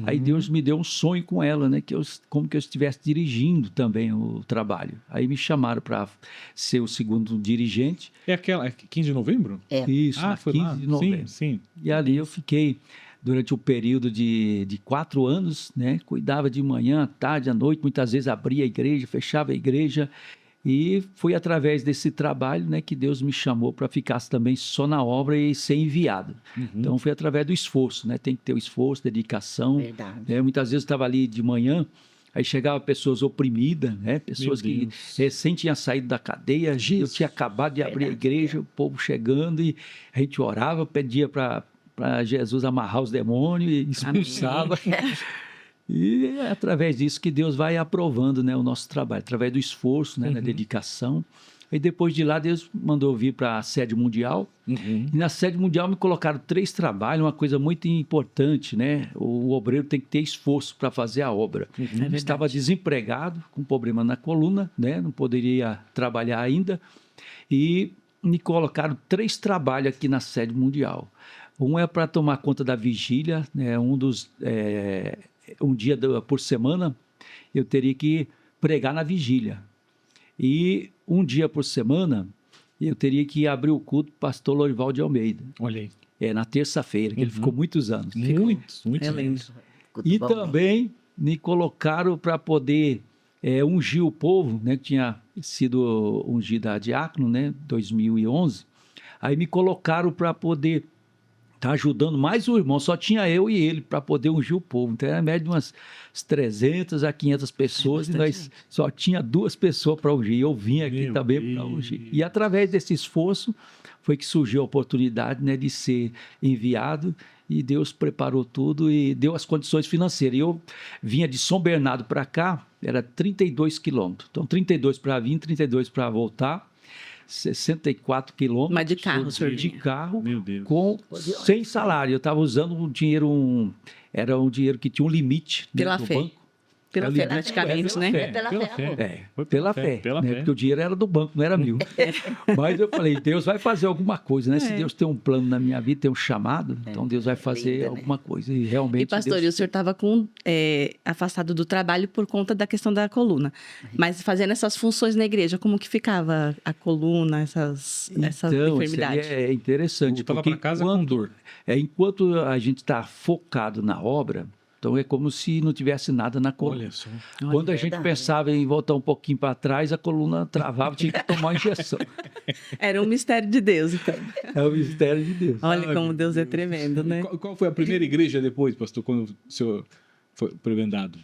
Speaker 4: Aí Deus me deu um sonho com ela, né? Como que eu estivesse dirigindo também o trabalho. Aí me chamaram para ser o segundo dirigente.
Speaker 2: É aquela, 15 de novembro?
Speaker 4: Isso,
Speaker 2: Ah,
Speaker 4: na
Speaker 2: foi
Speaker 4: 15
Speaker 2: lá?
Speaker 4: de novembro.
Speaker 2: Sim.
Speaker 4: E ali eu fiquei durante o período de 4 anos, né? Cuidava de manhã, à tarde, à noite, muitas vezes abria a igreja, fechava a igreja. E foi através desse trabalho, né, que Deus me chamou para ficar também só na obra e ser enviado. Então foi através do esforço, né? Tem que ter o esforço, dedicação.
Speaker 1: Verdade.
Speaker 4: Né? Muitas vezes eu estava ali de manhã, aí chegavam pessoas oprimidas, né? Pessoas que recém tinham saído da cadeia. Eu tinha acabado de abrir a igreja, o povo chegando e a gente orava, pedia para Jesus amarrar os demônios e expulsava. E é através disso que Deus vai aprovando, né, o nosso trabalho, através do esforço, né, da dedicação. E depois de lá, Deus mandou vir para a sede mundial. E na sede mundial me colocaram 3 trabalhos, uma coisa muito importante, né? O obreiro tem que ter esforço para fazer a obra. Eu estava desempregado, com problema na coluna, né? Não poderia trabalhar ainda. E me colocaram 3 trabalhos aqui na sede mundial. Um é para tomar conta da vigília, né? Um dia por semana eu teria que pregar na vigília. E um dia por semana eu teria que abrir o culto do pastor Lorival de Almeida.
Speaker 2: Olha aí.
Speaker 4: Na terça-feira, que ele ficou muitos anos.
Speaker 2: Muitos
Speaker 3: É lindo.
Speaker 4: E também me colocaram para poder ungir o povo, né, que tinha sido ungido a diácono, né, 2011. Aí me colocaram para poder tá ajudando mais um irmão, só tinha eu e ele para poder ungir o povo. Então era média de umas 300 a 500 pessoas e nós só tinha 2 pessoas para ungir. Eu vim aqui também para ungir. E através desse esforço foi que surgiu a oportunidade, né, de ser enviado e Deus preparou tudo e deu as condições financeiras. E eu vinha de São Bernardo para cá, era 32 quilômetros. Então 32 para vir, 32 para voltar. 64 quilômetros.
Speaker 3: Mas de carro, senhor?
Speaker 4: De carro,
Speaker 2: Meu Deus.
Speaker 4: sem salário. Eu estava usando um dinheiro, era um dinheiro que tinha um limite
Speaker 3: Pela
Speaker 4: do
Speaker 3: fé.
Speaker 4: banco.
Speaker 3: Pela fé, praticamente, né?
Speaker 1: Pela fé, amor.
Speaker 2: Foi
Speaker 4: Pela fé,
Speaker 2: Pela
Speaker 4: né?
Speaker 2: fé.
Speaker 4: Porque o dinheiro era do banco, não era meu. Mas eu falei, Deus vai fazer alguma coisa, né? Se Deus tem um plano na minha vida, tem um chamado, então Deus vai fazer
Speaker 1: linda, né?
Speaker 4: alguma coisa. E realmente
Speaker 3: E pastor, e o senhor estava afastado do trabalho por conta da questão da coluna. Mas fazendo essas funções na igreja, como que ficava a coluna, essa
Speaker 4: Então,
Speaker 3: enfermidade?
Speaker 4: isso aí é interessante.
Speaker 2: Voltava
Speaker 4: porque
Speaker 2: para casa com dor.
Speaker 4: Enquanto a gente está focado na obra, então é como se não tivesse nada na coluna.
Speaker 2: Olha só.
Speaker 4: Quando a gente
Speaker 1: verdade.
Speaker 4: pensava em voltar um pouquinho para trás, a coluna travava, tinha que tomar uma injeção.
Speaker 3: Era um mistério de Deus, então.
Speaker 4: É o mistério de Deus.
Speaker 3: Olha
Speaker 2: Ai,
Speaker 3: como
Speaker 2: meu
Speaker 3: Deus é tremendo, né?
Speaker 2: Qual foi a primeira igreja depois, pastor, quando o senhor foi prebendado?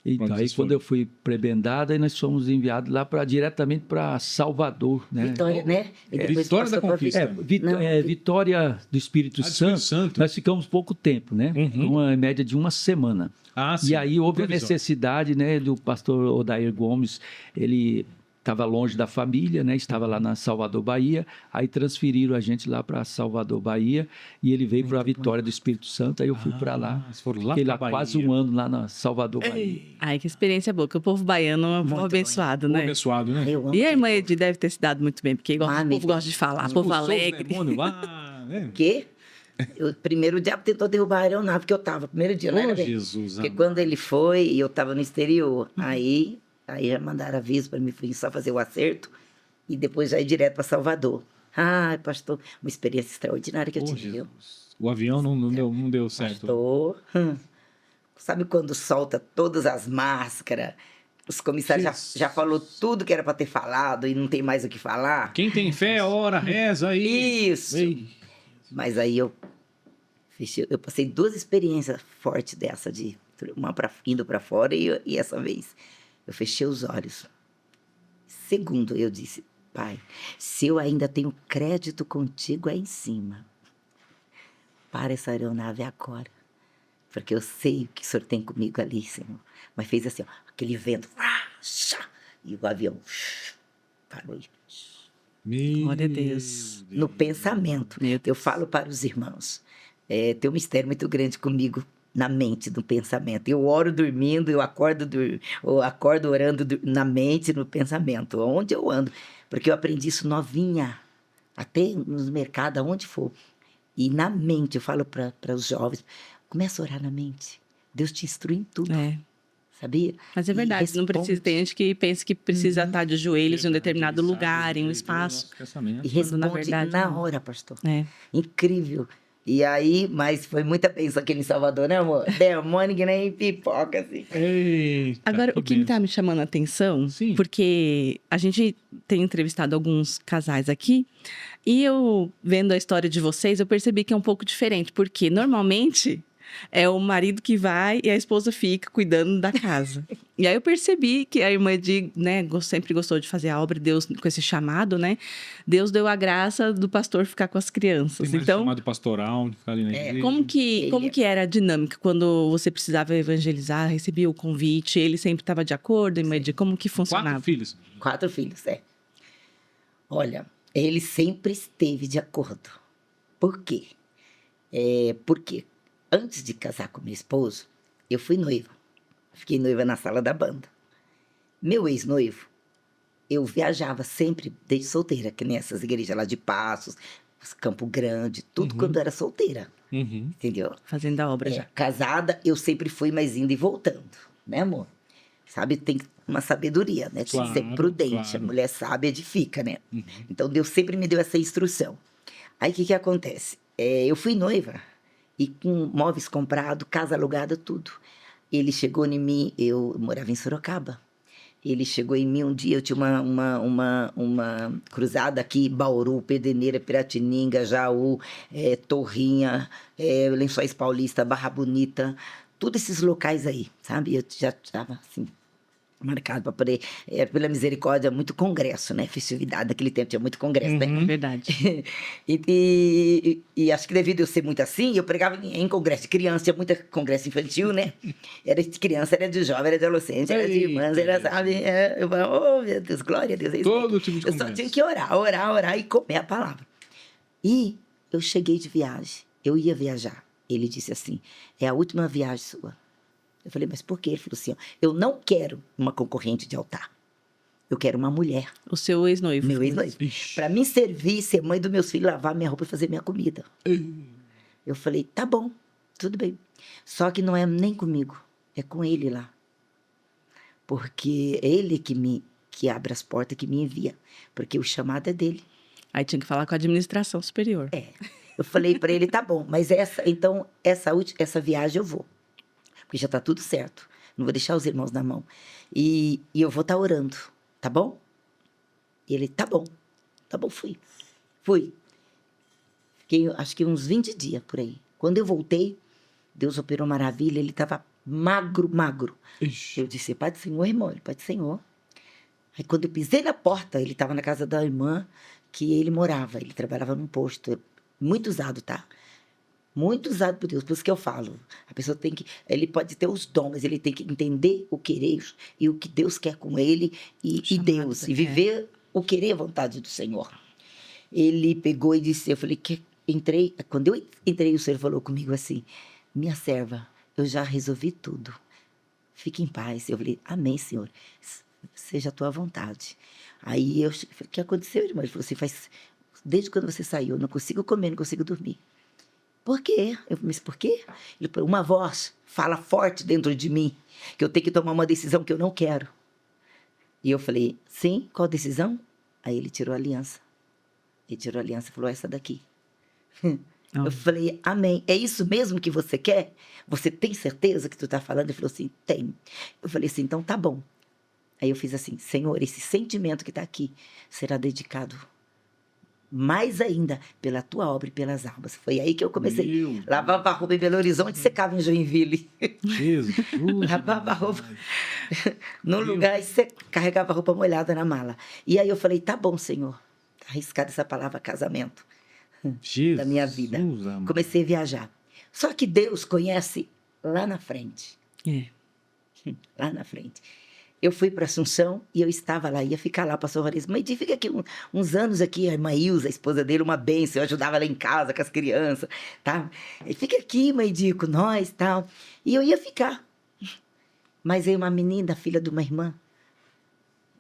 Speaker 4: Então,
Speaker 2: Quando
Speaker 4: aí
Speaker 2: vocês
Speaker 4: quando
Speaker 2: foram?
Speaker 4: eu fui prebendado, aí nós fomos enviados lá diretamente para Salvador, né?
Speaker 1: Vitória, né? E depois
Speaker 2: Vitória da
Speaker 1: passou pra
Speaker 2: Conquista.
Speaker 1: Não,
Speaker 4: Vitória do Espírito
Speaker 2: Ah, do Espírito Santo.
Speaker 4: Nós ficamos pouco tempo, né? Em média de uma semana.
Speaker 2: Ah, sim.
Speaker 4: E aí houve a
Speaker 2: Provisório.
Speaker 4: necessidade, né, do pastor Odair Gomes, ele estava longe da família, né? Estava lá na Salvador, Bahia. Aí transferiram a gente lá para Salvador, Bahia, e ele veio para a Vitória do Espírito Santo. Aí eu fui para lá.
Speaker 2: Vocês foram lá
Speaker 4: Fiquei
Speaker 2: pra
Speaker 4: lá
Speaker 2: Bahia.
Speaker 4: quase um ano lá na Salvador, Bahia.
Speaker 2: Ei,
Speaker 3: Ai, que experiência boa, que o povo baiano é um povo
Speaker 1: Muito
Speaker 3: abençoado,
Speaker 2: povo
Speaker 3: né?
Speaker 2: abençoado, né?
Speaker 1: Eu amo
Speaker 3: E a irmã
Speaker 1: aquele
Speaker 3: Edi deve ter se dado muito bem, porque igual
Speaker 1: Ah,
Speaker 3: o
Speaker 1: meu
Speaker 3: povo gosta de falar, povo
Speaker 2: Expulsou os
Speaker 3: alegre.
Speaker 2: demônios lá, né?
Speaker 1: quê? Primeiro o diabo tentou derrubar a aeronave que eu tava, primeiro dia, né?
Speaker 2: Ô, Jesus,
Speaker 1: Porque
Speaker 2: amado.
Speaker 1: quando ele foi, eu tava no exterior. Aí já mandaram aviso para mim só fazer o acerto e depois já ir direto para Salvador. Ai, pastor, uma experiência extraordinária que eu
Speaker 2: Ô,
Speaker 1: tive, viu?
Speaker 2: Jesus. O avião não deu certo.
Speaker 1: Pastor, sabe quando solta todas as máscaras? Os comissários
Speaker 2: Jesus.
Speaker 1: já falou tudo que era para ter falado e não tem mais o que falar?
Speaker 2: Quem tem fé, ora, reza aí.
Speaker 1: Isso!
Speaker 2: Ei.
Speaker 1: Mas aí eu passei 2 experiências fortes dessa, indo para fora e essa vez. Eu fechei os olhos. Segundo, eu disse, Pai, se eu ainda tenho crédito contigo aí em cima, para essa aeronave agora. Porque eu sei o que o Senhor tem comigo ali, Senhor. Mas fez assim, ó, aquele vento, e o avião parou.
Speaker 2: Meu
Speaker 3: Glória a Deus.
Speaker 1: No pensamento.
Speaker 3: Meu
Speaker 1: Eu falo para os irmãos, tem um mistério muito grande comigo na mente, no pensamento. Eu oro dormindo, eu acordo orando na mente, no pensamento, onde eu ando. Porque eu aprendi isso novinha, até nos mercados, aonde for. E na mente, eu falo para os jovens, começa a orar na mente. Deus te instrui em tudo,
Speaker 3: É,
Speaker 1: sabia?
Speaker 3: mas é
Speaker 1: E
Speaker 3: verdade, não precisa,
Speaker 1: responde.
Speaker 3: tem gente que pensa que precisa estar de joelhos em um determinado
Speaker 2: Ele
Speaker 3: lugar,
Speaker 2: sabe,
Speaker 3: em um
Speaker 2: ele vê o
Speaker 3: espaço.
Speaker 2: nosso pensamento.
Speaker 1: E
Speaker 3: Quando, na
Speaker 1: responde
Speaker 3: verdade,
Speaker 1: na
Speaker 3: não.
Speaker 1: hora, pastor.
Speaker 3: É.
Speaker 1: Incrível. E aí, mas foi muita bênção aqui em Salvador, né, amor? Demônio que nem pipoca, assim.
Speaker 2: Eita,
Speaker 3: Agora, o que me
Speaker 2: benção.
Speaker 3: tá me chamando a atenção,
Speaker 2: Sim.
Speaker 3: porque a gente tem entrevistado alguns casais aqui, e eu, vendo a história de vocês, eu percebi que é um pouco diferente, porque normalmente é o marido que vai e a esposa fica cuidando da casa. E aí eu percebi que a irmã Edi, né, sempre gostou de fazer a obra, Deus, com esse chamado, né? Deus deu a graça do pastor ficar com as crianças.
Speaker 2: Tem mais
Speaker 3: Então,
Speaker 2: chamado pastoral, de ficar ali na
Speaker 1: É,
Speaker 2: igreja.
Speaker 3: como que era a dinâmica quando você precisava evangelizar, recebia o convite, ele sempre estava de acordo, irmã Edi, como que
Speaker 2: 4
Speaker 3: funcionava?
Speaker 2: filhos.
Speaker 1: 4 filhos, Olha, ele sempre esteve de acordo. Por quê? Porque antes de casar com meu esposo, eu fui noiva. Fiquei noiva na sala da banda. Meu ex-noivo, eu viajava sempre desde solteira, que nem essas igrejas lá de Passos, Campo Grande, tudo quando era solteira,
Speaker 2: Uhum.
Speaker 1: entendeu?
Speaker 3: Fazendo a obra já.
Speaker 1: Casada, eu sempre fui, mas indo e voltando, né, amor? Sabe, tem uma sabedoria, né? Tem que
Speaker 2: Claro,
Speaker 1: ser prudente.
Speaker 2: claro.
Speaker 1: A mulher sábia edifica, né? Então, Deus sempre me deu essa instrução. Aí, o que acontece? Eu fui noiva e com móveis comprados, casa alugada, tudo. Ele chegou em mim, eu morava em Sorocaba. Ele chegou em mim um dia, eu tinha uma cruzada aqui, Bauru, Pedreneira, Piratininga, Jaú, Torrinha, Lençóis Paulista, Barra Bonita, todos esses locais aí, sabe? Eu já estava assim, marcado para poder, pela misericórdia, muito congresso, né? Festividade, naquele tempo tinha muito congresso, né?
Speaker 3: É verdade.
Speaker 1: E acho que devido eu ser muito assim, eu pregava em congresso de criança, tinha muito congresso infantil, né? Era de criança, era de jovem, era de adolescente, era de irmãs, era, sabe? Eu falava, oh, meu Deus, glória a Deus. É isso
Speaker 2: Todo
Speaker 1: aí.
Speaker 2: tipo de
Speaker 1: Eu só
Speaker 2: congresso.
Speaker 1: tinha que orar e comer a palavra. E eu cheguei de viagem, eu ia viajar. Ele disse assim, é a última viagem sua. Eu falei, mas por quê? Ele falou assim, ó, eu não quero uma concorrente de altar. Eu quero uma mulher.
Speaker 3: O seu ex-noivo.
Speaker 1: Meu ex-noivo.
Speaker 2: Ixi.
Speaker 1: Para me servir, ser mãe dos meus filhos, lavar minha roupa e fazer minha comida. Eu falei, tá bom, tudo bem. Só que não é nem comigo, é com ele lá. Porque é ele que abre as portas, que me envia. Porque o chamado é dele.
Speaker 3: Aí tinha que falar com a administração superior.
Speaker 1: Eu falei para ele, tá bom, mas essa viagem eu vou. Porque já tá tudo certo. Não vou deixar os irmãos na mão. E eu vou estar orando, tá bom? E ele, tá bom, fui. Fiquei, acho que uns 20 dias por aí. Quando eu voltei, Deus operou maravilha, ele estava magro.
Speaker 2: Ixi.
Speaker 1: Eu disse, Pai do Senhor, irmão, ele, Pai do Senhor. Aí quando eu pisei na porta, ele estava na casa da irmã que ele morava. Ele trabalhava num posto, muito usado, tá? Muito usado por Deus, por isso que eu falo. A pessoa tem que. Ele pode ter os dons, mas ele tem que entender o querer e o que Deus quer com ele e
Speaker 3: Chamado,
Speaker 1: Deus. E viver o querer e a vontade do Senhor. Ele pegou e disse: eu falei, que entrei. Quando eu entrei, o Senhor falou comigo assim: minha serva, eu já resolvi tudo. Fique em paz. Eu falei: amém, Senhor. Seja a tua vontade. Aí eu falei: o que aconteceu, irmão? Ele falou assim: desde quando você saiu, eu não consigo comer, não consigo dormir. Por quê? Eu falei: mas por quê? Ele falou: uma voz fala forte dentro de mim que eu tenho que tomar uma decisão que eu não quero. E eu falei: sim, qual decisão? Aí ele tirou a aliança. Ele tirou a aliança e falou: essa daqui. Eu falei: amém. É isso mesmo que você quer? Você tem certeza que tu está falando? Ele falou assim: tenho. Eu falei assim: então tá bom. Aí eu fiz assim: Senhor, esse sentimento que está aqui será dedicado mais ainda pela tua obra e pelas almas. Foi aí que eu comecei. Lavava a roupa em Belo Horizonte e secava em Joinville.
Speaker 2: Jesus.
Speaker 1: Lavava a roupa no lugar e carregava a roupa molhada na mala. E aí eu falei: tá bom, Senhor. Tá arriscada essa palavra casamento
Speaker 2: Jesus,
Speaker 1: da minha vida.
Speaker 2: amado.
Speaker 1: Comecei a viajar. Só que Deus conhece lá na frente.
Speaker 3: É.
Speaker 1: Lá na frente. Eu fui para Assunção e eu estava lá, ia ficar lá, pastor Vanessa. Mãe, fica aqui uns anos aqui, a irmã Ilza, a esposa dele, uma bênção, eu ajudava ela em casa com as crianças, tá? E fica aqui, mãe, com nós, tal. E eu ia ficar. Mas aí uma menina, filha de uma irmã,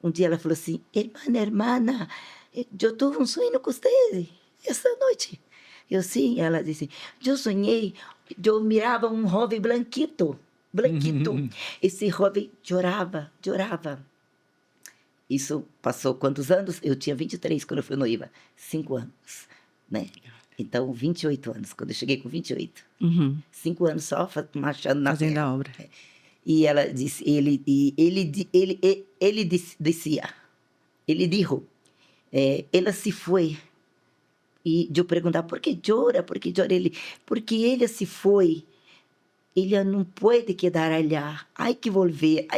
Speaker 1: um dia ela falou assim: hermana, eu tuve um sonho com você essa noite. Eu sim, ela disse: eu sonhei, eu mirava um jovem blanquito. Esse jovem chorava. Isso passou quantos anos? Eu tinha 23 quando eu fui noiva. 5 anos, né? Então, 28 anos, quando eu cheguei com 28.
Speaker 3: Uhum.
Speaker 1: 5 anos só marchando na
Speaker 3: Fazendo
Speaker 1: terra.
Speaker 3: a obra.
Speaker 1: E ela disse, ele dizia, ele dijo, ela se foi. E eu perguntar: por que chora? Por que chora? Ele, porque ele se foi. Ela não pode quedar allá. Hay que volver,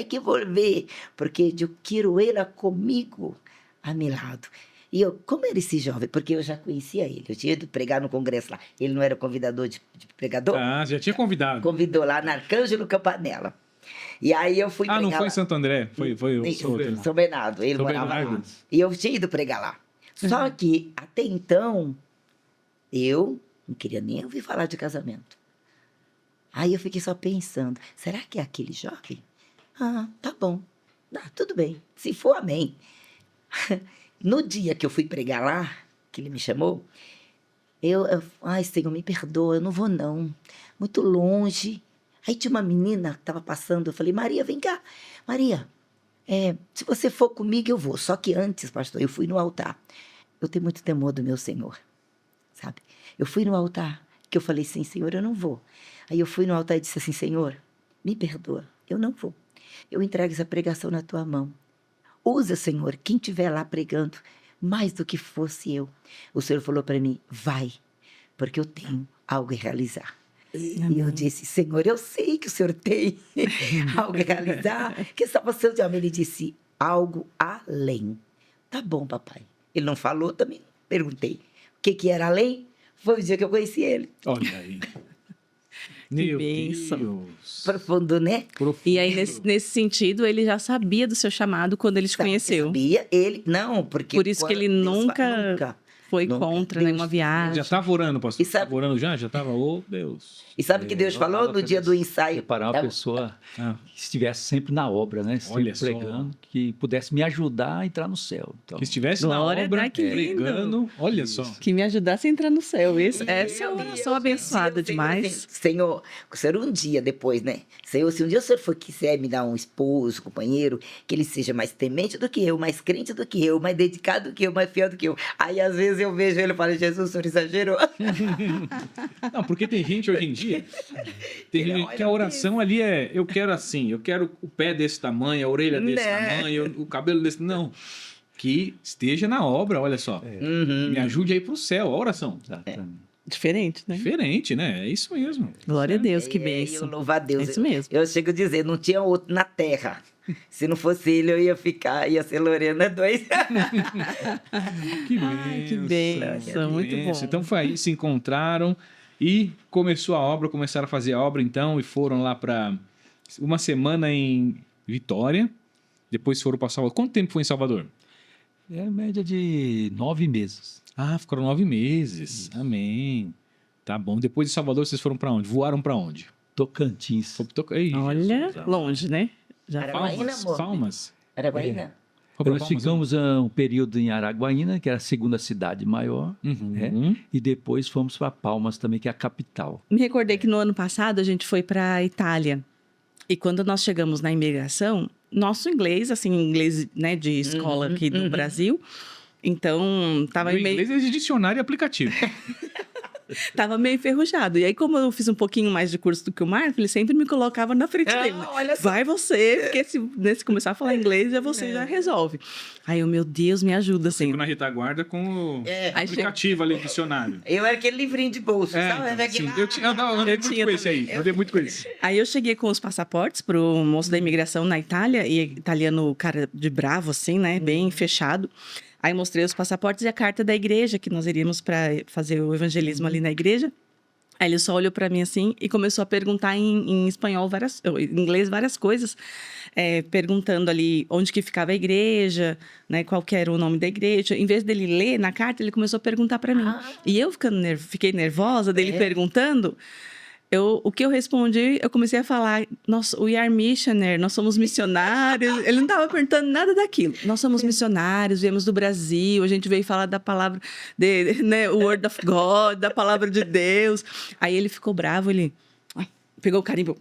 Speaker 1: porque eu quero ela comigo, a meu lado. E eu, como era esse jovem? Porque eu já conhecia ele. Eu tinha ido pregar no congresso lá. Ele não era convidador de pregador?
Speaker 2: Ah, já tinha convidado.
Speaker 1: Convidou lá na Arcângelo Campanella. E aí eu fui pregar
Speaker 2: não foi
Speaker 1: lá.
Speaker 2: em Santo André, foi o
Speaker 1: São Bernardo. Ele
Speaker 2: São
Speaker 1: morava
Speaker 2: Bernardo.
Speaker 1: lá. E eu tinha ido pregar lá. Só que, até então, eu não queria nem ouvir falar de casamento. Aí eu fiquei só pensando: será que é aquele jovem? Ah, tá bom. Tudo bem. Se for, amém. No dia que eu fui pregar lá, que ele me chamou, ai, Senhor, me perdoa, eu não vou não. Muito longe. Aí tinha uma menina que estava passando, eu falei: Maria, vem cá. Maria, se você for comigo, eu vou. Só que antes, pastor, eu fui no altar. Eu tenho muito temor do meu Senhor, sabe? Eu fui no altar, que eu falei assim: Senhor, eu não vou. Aí eu fui no altar e disse assim: Senhor, me perdoa, eu não vou. Eu entrego essa pregação na tua mão. Usa, Senhor, quem estiver lá pregando, mais do que fosse eu. O Senhor falou para mim: vai, porque eu tenho algo a realizar. E eu disse: Senhor, eu sei que o Senhor tem algo a realizar, que só você te ama. Ele disse: algo além. Tá bom, papai. Ele não falou também, perguntei. O que era além? Foi o dia que eu conheci ele.
Speaker 2: Olha aí. Meu
Speaker 3: bênção.
Speaker 2: Deus.
Speaker 1: Profundo, né?
Speaker 3: E aí, nesse sentido, ele já sabia do seu chamado quando ele te conheceu.
Speaker 1: Sabia ele, não, porque...
Speaker 3: Por isso que ele nunca foi contra
Speaker 1: Deus,
Speaker 3: nenhuma viagem.
Speaker 2: Já estava orando, pastor?
Speaker 1: E sabe-
Speaker 2: Estava orando já? Já estava? Oh, Deus.
Speaker 1: E sabe o que Deus
Speaker 4: Eu
Speaker 1: falou
Speaker 4: orava
Speaker 1: no dia do ensaio?
Speaker 4: Preparar uma
Speaker 1: Tava-
Speaker 4: pessoa
Speaker 2: Ah.
Speaker 4: que estivesse sempre na obra, né?
Speaker 2: Olha
Speaker 4: Sempre
Speaker 2: só.
Speaker 4: pregando, que pudesse me ajudar a entrar no céu. Então,
Speaker 2: Que estivesse
Speaker 3: Glória,
Speaker 2: na obra,
Speaker 3: ai, que lindo.
Speaker 2: pregando. Olha só.
Speaker 3: Que me ajudasse a entrar no céu. Essa é
Speaker 1: E
Speaker 3: uma
Speaker 1: eu,
Speaker 3: oração abençoada
Speaker 1: Senhor,
Speaker 3: demais.
Speaker 1: Senhor, o Senhor um dia depois, né? Senhor, se um dia o Senhor quiser me dar um esposo, companheiro, que ele seja mais temente do que eu, mais crente do que eu, mais dedicado do que eu, mais fiel do que eu. Aí, às vezes, eu vejo ele e falo: Jesus, o Senhor exagerou.
Speaker 2: Não, porque tem gente hoje em dia, tem
Speaker 1: Ele
Speaker 2: gente
Speaker 1: olha
Speaker 2: que a oração ali é: eu quero assim, eu quero o pé desse tamanho, a orelha desse
Speaker 1: Né?
Speaker 2: tamanho, o cabelo desse. Não. Que esteja na obra, olha só.
Speaker 1: Uhum.
Speaker 2: Me ajude aí pro céu, a oração.
Speaker 4: exatamente.
Speaker 3: Diferente, né?
Speaker 2: Diferente, né? É isso mesmo.
Speaker 3: Glória a Deus, que
Speaker 1: Eu
Speaker 3: bênção.
Speaker 1: louvo a Deus.
Speaker 3: É isso mesmo.
Speaker 1: Eu chego a dizer: não tinha outro na terra. Se não fosse ele, eu ia ser Lorena 2.
Speaker 2: Que
Speaker 3: Ai, que
Speaker 2: bênção,
Speaker 3: bênção, muito bom.
Speaker 2: Então foi aí, se encontraram E começou a obra, começaram a fazer a obra então, e foram lá para uma semana em Vitória, depois foram para Salvador. Quanto tempo foi em Salvador?
Speaker 4: É média de 9 meses.
Speaker 2: Ah, ficaram 9 meses. Amém. Tá bom. Depois de Salvador, vocês foram para onde? Voaram para onde?
Speaker 4: Tocantins.
Speaker 2: Ei,
Speaker 3: Olha,
Speaker 2: Jesus, amado.
Speaker 3: longe, né? Já
Speaker 1: Araguaína,
Speaker 2: Palmas,
Speaker 1: amor.
Speaker 2: Palmas.
Speaker 1: Araguaína?
Speaker 2: Foi pra
Speaker 4: Nós
Speaker 2: Palmas,
Speaker 4: ficamos um período em Araguaína, que era a segunda cidade maior,
Speaker 2: Uhum.
Speaker 4: e depois fomos para Palmas também, que é a capital.
Speaker 3: Me recordei que no ano passado a gente foi para a Itália. E quando nós chegamos na imigração, nosso inglês, assim, inglês, né, de escola aqui do Brasil, então tava
Speaker 2: Meu
Speaker 3: meio,
Speaker 2: inglês é de dicionário e aplicativo.
Speaker 3: tava meio enferrujado. E aí, como eu fiz um pouquinho mais de curso do que o Marco, ele sempre me colocava na frente dele.
Speaker 1: Olha só.
Speaker 3: Vai você, porque se começar a falar inglês, já você já resolve. Aí eu, meu Deus, me ajuda, assim.
Speaker 2: Fico na retaguarda com o
Speaker 1: É.
Speaker 2: aplicativo ali, dicionário.
Speaker 1: Eu era aquele livrinho de bolso, sabe?
Speaker 2: então,
Speaker 1: Era
Speaker 2: sim.
Speaker 1: aquele-
Speaker 2: Eu andei
Speaker 3: Eu
Speaker 2: muito
Speaker 3: tinha
Speaker 2: com esse aí.
Speaker 3: também.
Speaker 2: Andei muito com esse.
Speaker 3: Aí eu cheguei com os passaportes pro moço da imigração na Itália, e italiano, cara de bravo, assim, né? Bem fechado. Aí mostrei os passaportes e a carta da igreja, que nós iríamos para fazer o evangelismo ali na igreja. Aí ele só olhou para mim assim e começou a perguntar em espanhol, em inglês, várias coisas. Perguntando ali onde que ficava a igreja, né? Qual que era o nome da igreja. Em vez dele ler na carta, ele começou a perguntar para mim. E eu fiquei nervosa dele perguntando. O que eu respondi, eu comecei a falar, we are missionary, nós somos missionários. Ele não estava perguntando nada daquilo. Nós somos missionários, viemos do Brasil, a gente veio falar da palavra, né, o word of God, da palavra de Deus. Aí ele ficou bravo, ele pegou o carimbo,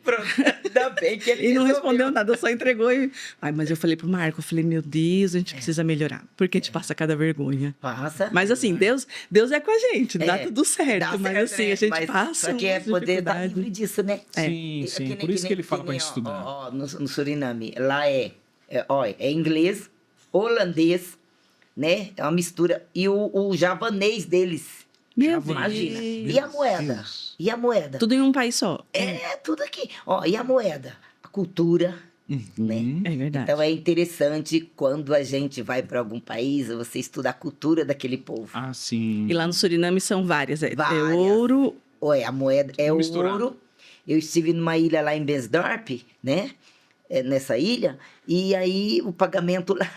Speaker 1: Pronto, ainda bem que ele
Speaker 3: e não
Speaker 1: resolveu.
Speaker 3: respondeu nada, só entregou. Mas eu falei pro Marco, eu falei, meu Deus, a gente precisa melhorar, porque a gente passa cada vergonha.
Speaker 1: Passa.
Speaker 3: Mas assim, Deus é com a gente, dá
Speaker 1: É,
Speaker 3: tudo certo.
Speaker 1: dá
Speaker 3: Mas
Speaker 1: certo,
Speaker 3: assim,
Speaker 1: né?
Speaker 3: a gente
Speaker 1: Mas
Speaker 3: passa
Speaker 1: só que é
Speaker 3: umas
Speaker 1: poder dar
Speaker 3: dificuldades.
Speaker 1: livre disso, né?
Speaker 2: Sim, sim. Por isso que ele fala pra gente estudar.
Speaker 1: Ó, no Suriname, lá é inglês, holandês, né? É uma mistura. E o javanês deles.
Speaker 3: Meu
Speaker 1: Imagina.
Speaker 3: Deus.
Speaker 1: E a moeda?
Speaker 2: Deus.
Speaker 1: E a moeda?
Speaker 3: Tudo em um país só.
Speaker 1: É, tudo aqui. Ó, e a moeda? A cultura, né?
Speaker 3: É verdade.
Speaker 1: Então é interessante quando a gente vai para algum país, você estuda a cultura daquele povo.
Speaker 2: Ah, sim.
Speaker 3: E lá no Suriname são várias. É
Speaker 1: Várias.
Speaker 3: ouro.
Speaker 1: Ou a moeda é
Speaker 2: Misturado.
Speaker 1: ouro. Eu estive numa ilha lá em Besdorp, né? Nessa ilha, e aí o pagamento lá,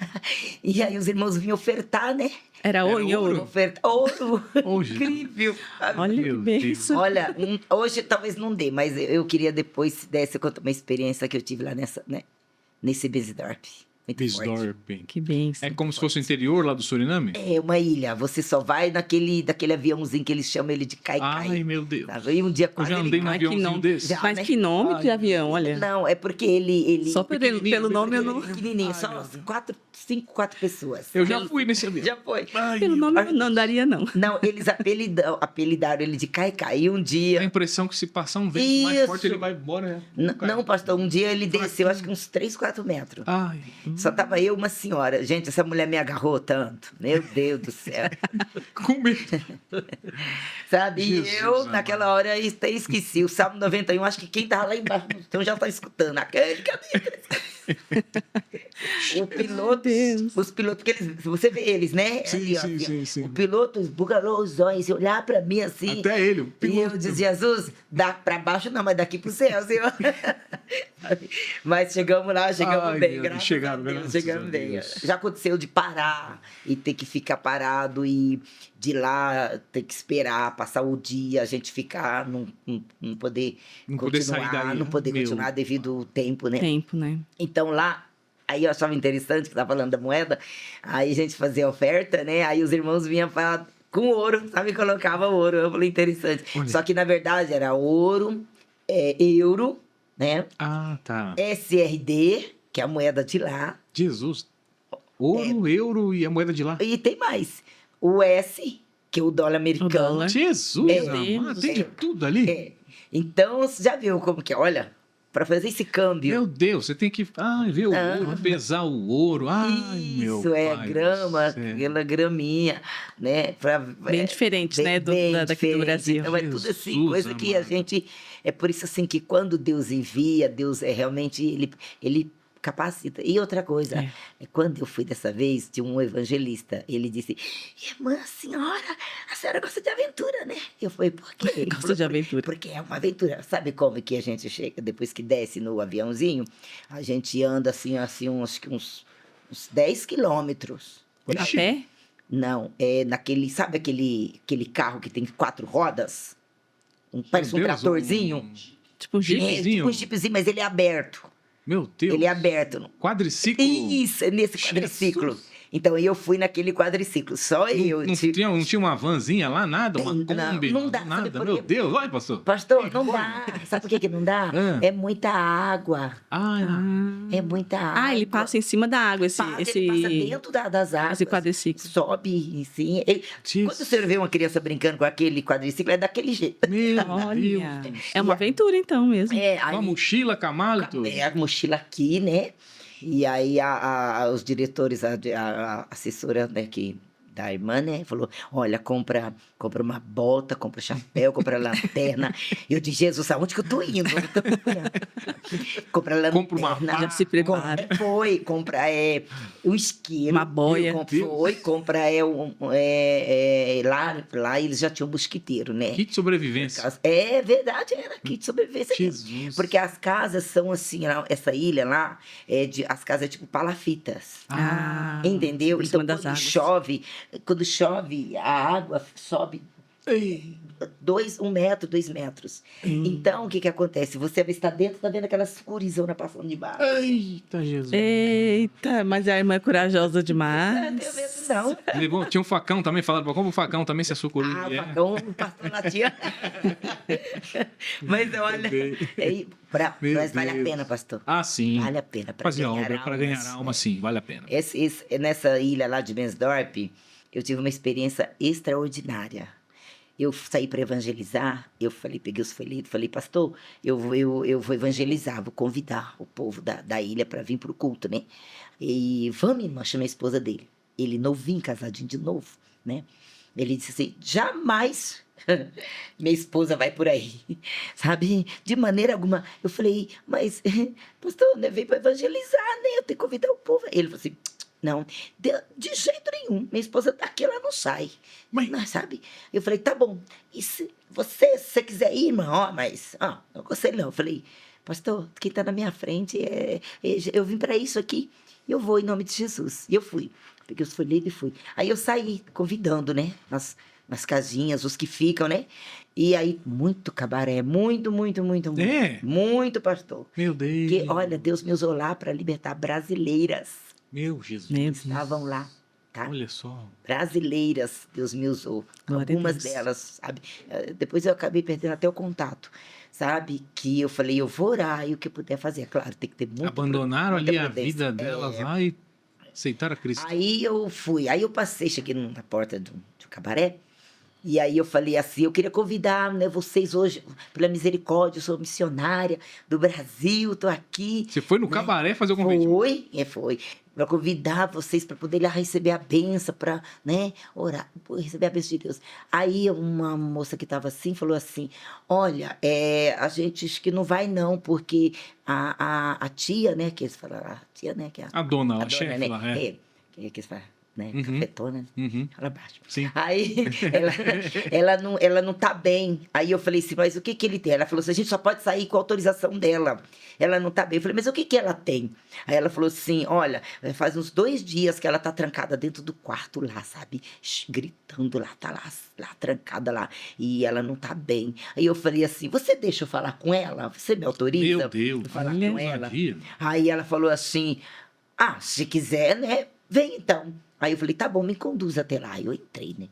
Speaker 1: e aí os irmãos vinham ofertar, né?
Speaker 3: Era ouro em ouro.
Speaker 1: Ouro.
Speaker 2: Hoje.
Speaker 1: Incrível. sabe?
Speaker 3: Olha que
Speaker 2: Meu
Speaker 3: benção.
Speaker 1: Olha, hoje talvez não dê, mas eu queria depois, se desse, eu contar uma experiência que eu tive lá nesse Besdorp. Muito forte.
Speaker 2: Bisdorp.
Speaker 3: Que benção.
Speaker 2: É como se fosse o interior lá do Suriname?
Speaker 1: É uma ilha, você só vai daquele aviãozinho que eles chamam ele de
Speaker 2: Ai,
Speaker 1: Caicai.
Speaker 2: meu Deus.
Speaker 1: E um dia
Speaker 2: Eu
Speaker 1: quase
Speaker 2: já
Speaker 1: ele
Speaker 2: andei num
Speaker 3: Ai, que
Speaker 2: aviãozinho
Speaker 3: nome.
Speaker 2: desse.
Speaker 1: Já.
Speaker 3: Mas
Speaker 1: né?
Speaker 3: que nome de avião, olha.
Speaker 1: Não, é porque ele
Speaker 3: Só pelo nome eu não.
Speaker 1: pequenininho, só quatro pessoas.
Speaker 2: Eu já fui nesse avião.
Speaker 1: Já foi.
Speaker 2: Ai,
Speaker 3: Pelo nome eu não andaria, não.
Speaker 1: Não, eles apelidaram ele de Caicai. E um
Speaker 2: a
Speaker 1: dia...
Speaker 2: impressão que se passar um vento mais
Speaker 1: Isso.
Speaker 2: forte, ele vai embora. Né?
Speaker 1: Não, pastor, um dia ele desceu, acho que uns 3, 4 metros.
Speaker 2: Ai,
Speaker 1: Só tava eu e uma senhora. Gente, essa mulher me agarrou tanto. Meu Deus do céu.
Speaker 2: com medo.
Speaker 1: Sabe? E
Speaker 2: Jesus
Speaker 1: eu,
Speaker 2: amado.
Speaker 1: naquela hora, até esqueci. O Salmo 91, acho que quem tava lá embaixo, então já tá escutando. Aquele caminho. O piloto,
Speaker 3: Deus.
Speaker 1: os pilotos, porque você vê eles, né?
Speaker 2: Sim,
Speaker 1: Ali, ó,
Speaker 2: sim,
Speaker 1: assim,
Speaker 2: sim, sim.
Speaker 1: O piloto esbugalou os olhos, olhar pra mim assim.
Speaker 2: Até ele, o
Speaker 1: E
Speaker 2: piloto.
Speaker 1: eu disse, Jesus, dá pra baixo não, mas daqui pro céu, Senhor. Mas chegamos lá, chegamos
Speaker 2: Ai,
Speaker 1: bem,
Speaker 2: Deus,
Speaker 1: graças
Speaker 2: chegaram,
Speaker 1: a Deus,
Speaker 2: graças
Speaker 1: chegamos
Speaker 2: a
Speaker 1: bem.
Speaker 2: Deus.
Speaker 1: Já aconteceu de parar e ter que ficar parado e de lá ter que esperar, passar o dia, a gente ficar, não poder
Speaker 2: Não poder
Speaker 1: continuar,
Speaker 2: sair daí.
Speaker 1: não poder
Speaker 2: Meu
Speaker 1: continuar devido ao tempo, né?
Speaker 3: Tempo, né?
Speaker 1: Então lá, aí eu achava interessante que tava falando da moeda, aí a gente fazia oferta, né? Aí os irmãos vinham falar com ouro, sabe? Colocava ouro. Eu falei, interessante.
Speaker 2: Olha.
Speaker 1: Só que na verdade era ouro, euro, né?
Speaker 2: Ah, tá.
Speaker 1: SRD, que é a moeda de lá.
Speaker 2: Jesus. Ouro, euro e a moeda de lá.
Speaker 1: E tem mais. O S, que é o dólar americano.
Speaker 3: O dólar.
Speaker 2: Jesus,
Speaker 1: É.
Speaker 2: amado, tem de
Speaker 1: É.
Speaker 2: tudo ali.
Speaker 1: É. Então, você já viu como que é? Olha, para fazer esse câmbio.
Speaker 2: Meu Deus, você tem que ver o ouro, pesar o ouro. Ai, meu
Speaker 1: Isso é
Speaker 2: pai do
Speaker 1: grama,
Speaker 2: céu.
Speaker 1: aquela graminha, né?
Speaker 3: Bem diferente, né, daqui do
Speaker 1: diferente.
Speaker 3: Brasil.
Speaker 1: Então é tudo assim,
Speaker 2: Jesus
Speaker 1: coisa que a
Speaker 2: amado.
Speaker 1: gente. É por isso assim que quando Deus envia, Deus é realmente. Ele capacita. E outra coisa,
Speaker 3: É.
Speaker 1: quando eu fui dessa vez, tinha um evangelista, ele disse, irmã, a senhora gosta de aventura, né? Eu falei, por quê? Ele
Speaker 3: Gosta
Speaker 1: falou,
Speaker 3: de aventura.
Speaker 1: Porque é uma aventura. Sabe como que a gente chega, depois que desce no aviãozinho, a gente anda assim uns 10 quilômetros.
Speaker 3: A pé?
Speaker 1: Não, é naquele, sabe aquele carro que tem 4 rodas? Parece um
Speaker 2: Deus,
Speaker 1: tratorzinho.
Speaker 3: Tipo um jeep?
Speaker 1: É,
Speaker 2: Jeepzinho?
Speaker 1: tipo um jeepzinho, mas ele é aberto.
Speaker 2: Meu Deus.
Speaker 1: Ele é aberto.
Speaker 2: Quadriciclo.
Speaker 1: Isso, é nesse quadriciclo. Então eu fui naquele quadriciclo, só eu.
Speaker 2: Não tinha uma vanzinha lá, nada? Uma
Speaker 1: Não,
Speaker 2: Kombi?
Speaker 1: não dá, sabe
Speaker 2: nada.
Speaker 1: por
Speaker 2: Meu
Speaker 1: quê?
Speaker 2: Deus, olha, pastor.
Speaker 1: Pastor, não dá. Sabe por que não dá?
Speaker 2: Ah.
Speaker 1: É muita água.
Speaker 2: Ah,
Speaker 1: É muita água.
Speaker 3: Ah, ele passa em cima da água,
Speaker 1: Ele passa dentro das águas.
Speaker 3: esse quadriciclo.
Speaker 1: Sobe, sim.
Speaker 2: Jesus.
Speaker 1: Quando você vê uma criança brincando com aquele quadriciclo, é daquele jeito.
Speaker 2: meu
Speaker 3: Olha,
Speaker 2: Deus.
Speaker 3: é uma aventura então mesmo.
Speaker 1: É,
Speaker 2: Uma
Speaker 1: aí,
Speaker 2: mochila, camalto.
Speaker 1: é a mochila aqui, né? E aí os diretores, a assessora, né, da irmã, né, falou, olha, compra uma bota, compra chapéu, compra lanterna. Eu disse, Jesus, aonde que eu tô indo? Compra lanterna.
Speaker 2: Compra uma pá.
Speaker 3: Já se prepara.
Speaker 1: Compra um isqueiro.
Speaker 3: Uma boia.
Speaker 1: Compra lá eles já tinham mosquiteiro, né?
Speaker 2: Kit de sobrevivência.
Speaker 1: É verdade, era kit de sobrevivência.
Speaker 2: Jesus.
Speaker 1: Porque as casas são assim, essa ilha lá, as casas é tipo palafitas.
Speaker 3: Ah,
Speaker 1: Entendeu?
Speaker 3: por cima
Speaker 1: Então,
Speaker 3: das águas.
Speaker 1: quando chove, a água sobe 1 metro, 2 metros. Então, o que acontece? Você está dentro, tá vendo aquelas curizona passando de baixo.
Speaker 2: Eita, Jesus.
Speaker 3: Eita, mas a irmã é corajosa
Speaker 1: Não
Speaker 3: demais.
Speaker 1: tenho medo, não.
Speaker 2: Tinha um facão também, falaram, como o facão também se açucurou.
Speaker 1: Ah, o facão passou na tia. Mas olha, mas vale a
Speaker 2: Deus.
Speaker 1: pena, pastor.
Speaker 2: Ah, sim.
Speaker 1: Vale a pena para
Speaker 2: Fazer obra para ganhar
Speaker 1: almas.
Speaker 2: alma, sim, vale a pena.
Speaker 1: Nessa ilha lá de Bensdorp, eu tive uma experiência extraordinária. Eu saí para evangelizar, peguei os folhetos, falei, pastor, eu vou evangelizar, vou convidar o povo da ilha para vir para o culto, né? E vamos, irmã, chamei a esposa dele. Ele novinho, casadinho de novo, né? Ele disse assim, jamais minha esposa vai por aí, sabe? De maneira alguma. Eu falei, mas, pastor, né, veio para evangelizar, né? Eu tenho que convidar o povo. Ele falou assim, não, de jeito nenhum. Minha esposa daqui, ela não sai. Não, sabe? Eu falei, tá bom. E se você quiser ir, irmão, não gostei não. Eu falei, pastor, quem tá na minha frente eu vim para isso aqui. Eu vou em nome de Jesus. E eu fui. Peguei os folhetos e fui. Aí eu saí convidando, né? Nas casinhas, os que ficam, né? E aí, muito cabaré, muito.
Speaker 2: É?
Speaker 1: Muito, pastor.
Speaker 2: Meu Deus.
Speaker 1: Porque, olha, Deus me usou lá para libertar brasileiras.
Speaker 2: Meu Jesus.
Speaker 3: Meu Deus.
Speaker 1: Estavam lá, tá?
Speaker 2: Olha só.
Speaker 1: Brasileiras, Deus me usou.
Speaker 3: Glória a
Speaker 1: Algumas
Speaker 3: Deus.
Speaker 1: delas, sabe? Depois eu acabei perdendo até o contato, sabe? Que eu falei, eu vou orar e o que eu puder fazer. É claro, tem que ter muito.
Speaker 2: Abandonaram
Speaker 1: muita
Speaker 2: ali a
Speaker 1: prudência.
Speaker 2: vida delas lá e aceitaram a Cristo.
Speaker 1: Aí eu fui, aí eu passei, cheguei na porta de um cabaré, e aí eu falei assim, eu queria convidar, né, vocês hoje, pela misericórdia, eu sou missionária do Brasil, estou aqui.
Speaker 2: Você foi no cabaré fazer o convite?
Speaker 1: Foi. Para convidar vocês para poder ir lá receber a benção, para, né, orar, receber a benção de Deus. Aí uma moça que estava assim, falou assim, olha, a gente acho que não vai não, porque a tia, né, que eles falaram, a tia, né, que é
Speaker 2: A dona, a
Speaker 1: dona,
Speaker 2: chefe
Speaker 1: né,
Speaker 2: lá,
Speaker 1: que eles falam, né,
Speaker 2: Uhum.
Speaker 1: cafetona, né?
Speaker 2: Uhum.
Speaker 1: Fala baixo.
Speaker 2: Sim.
Speaker 1: Aí ela não tá bem. Aí eu falei assim, mas o que ele tem? Ela falou assim, a gente só pode sair com a autorização dela. Ela não tá bem. Eu falei, mas o que ela tem? Aí ela falou assim, olha, faz uns 2 dias que ela tá trancada dentro do quarto lá, sabe? Gritando lá, tá lá trancada lá. E ela não tá bem. Aí eu falei assim, você deixa eu falar com ela? Você me autoriza?
Speaker 2: Meu Deus.
Speaker 1: Eu falar
Speaker 3: olha,
Speaker 1: com ela?
Speaker 2: ousadia.
Speaker 1: Aí ela falou assim, se quiser, né, vem então. Aí eu falei, tá bom, me conduz até lá. Aí eu entrei, né,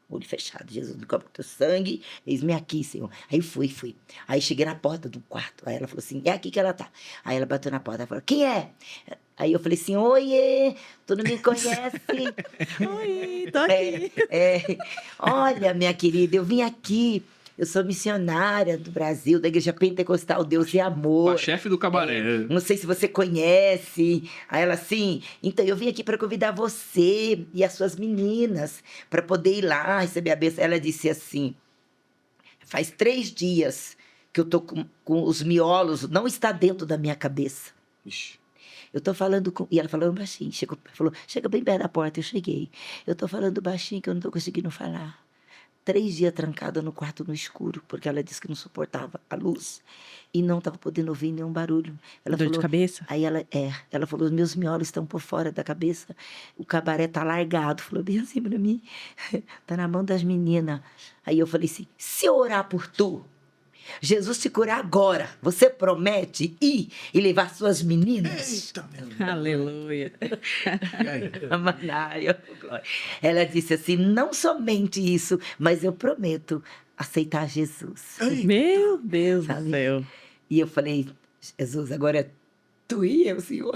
Speaker 1: olho fechado, Jesus, me cobre com teu sangue, eis-me aqui, Senhor. Aí fui. Aí cheguei na porta do quarto, aí ela falou assim, é aqui que ela tá. Aí ela bateu na porta, ela falou, quem é? Aí eu falei assim, oiê, tu não me conhece?
Speaker 3: Oi, tô aqui.
Speaker 1: Olha, minha querida, eu vim aqui. Eu sou missionária do Brasil, da Igreja Pentecostal Deus e Amor.
Speaker 2: A chefe do cabaré.
Speaker 1: Não sei se você conhece. Aí ela assim, então eu vim aqui para convidar você e as suas meninas para poder ir lá receber a bênção. Ela disse assim, faz 3 dias que eu tô com os miolos, não está dentro da minha cabeça.
Speaker 2: Ixi.
Speaker 1: Eu tô falando com... E ela falando baixinho. Falou, chega bem perto da porta. Eu cheguei. Eu tô falando baixinho que eu não tô conseguindo falar. 3 dias trancada no quarto no escuro, porque ela disse que não suportava a luz e não estava podendo ouvir nenhum barulho. Ela
Speaker 3: Dor de
Speaker 1: falou,
Speaker 3: cabeça?
Speaker 1: aí ela falou, os meus miolos estão por fora da cabeça, o cabaré tá largado. Falou bem assim pra mim, tá na mão das meninas. Aí eu falei assim, se eu orar por tu, Jesus te curar agora, você promete ir e levar suas meninas?
Speaker 2: Eita, meu.
Speaker 3: Aleluia.
Speaker 2: E aí?
Speaker 1: Manaia, glória. Ela disse assim, não somente isso, mas eu prometo aceitar Jesus.
Speaker 3: Meu Deus do
Speaker 1: Sabe?
Speaker 3: céu.
Speaker 1: E eu falei, Jesus, agora é tu e eu, Senhor.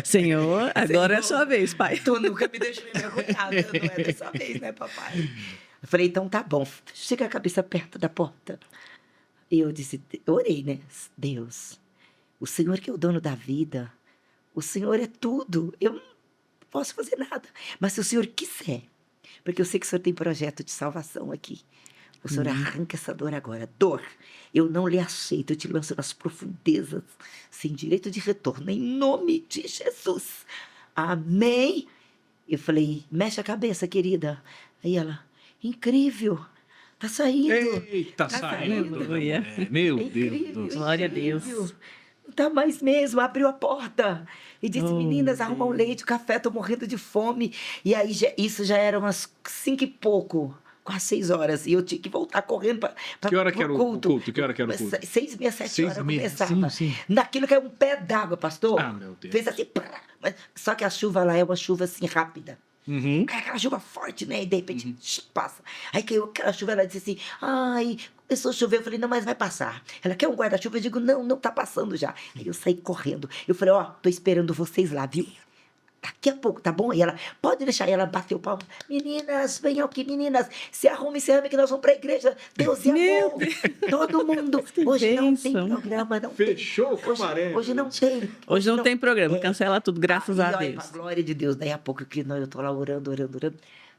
Speaker 3: Senhor, agora é a
Speaker 1: Senhor,
Speaker 3: sua vez, pai.
Speaker 1: Tu nunca me deixou envergonhada, não é dessa vez, né, papai? Eu falei, então tá bom, chega a cabeça perto da porta. E eu disse, eu orei, né? Deus, o Senhor que é o dono da vida, o Senhor é tudo, eu não posso fazer nada. Mas se o Senhor quiser, porque eu sei que o Senhor tem projeto de salvação aqui, o Senhor arranca essa dor agora. Dor, eu não lhe aceito, eu te lanço nas profundezas, sem direito de retorno, em nome de Jesus. Amém. Eu falei, mexe a cabeça, querida. Aí ela, incrível, tá saindo.
Speaker 2: Eita,
Speaker 1: Tá
Speaker 2: saindo.
Speaker 3: Aleluia.
Speaker 2: Meu
Speaker 1: É
Speaker 2: Deus.
Speaker 1: incrível,
Speaker 3: Glória a Deus.
Speaker 1: incrível. Não tá mais mesmo, abriu a porta e disse,
Speaker 3: Oh,
Speaker 1: meninas,
Speaker 3: meu
Speaker 1: arrumam
Speaker 3: Deus.
Speaker 1: leite, café, tô morrendo de fome. E aí isso já era umas 5 e pouco, quase 6 horas. E eu tinha que voltar correndo para
Speaker 2: Que hora que era o culto? Que hora que era o culto?
Speaker 1: 6h30, 7 horas
Speaker 2: 6h30,
Speaker 1: começava.
Speaker 2: sim.
Speaker 1: Naquilo caiu um pé d'água, pastor.
Speaker 2: Ah, meu Deus.
Speaker 1: Fez assim, prá, só que a chuva lá é uma chuva assim rápida.
Speaker 2: Uhum.
Speaker 1: Cai aquela chuva forte, né? E de repente passa. Aí caiu aquela chuva, ela disse assim, ai, começou a chover. Eu falei, não, mas vai passar. Ela quer um guarda-chuva? Eu digo, não, não tá passando já. Aí eu saí correndo. Eu falei, ó, tô esperando vocês lá, viu? Daqui a pouco, tá bom? E ela, pode deixar. E ela bateu o pau. Meninas, venham aqui, meninas. Se arrumem que nós vamos pra igreja. Deus e
Speaker 3: Meu
Speaker 1: amor. Todo mundo.
Speaker 3: Que
Speaker 1: Hoje não tem
Speaker 3: bênção.
Speaker 1: programa, não
Speaker 2: Fechou o
Speaker 1: tem.
Speaker 2: cabaré.
Speaker 1: Hoje não tem.
Speaker 3: Hoje não tem programa,
Speaker 1: É.
Speaker 3: cancela tudo, graças a
Speaker 1: Olha,
Speaker 3: Deus.
Speaker 1: pra glória de Deus. Daí a pouco que não, eu tô lá orando.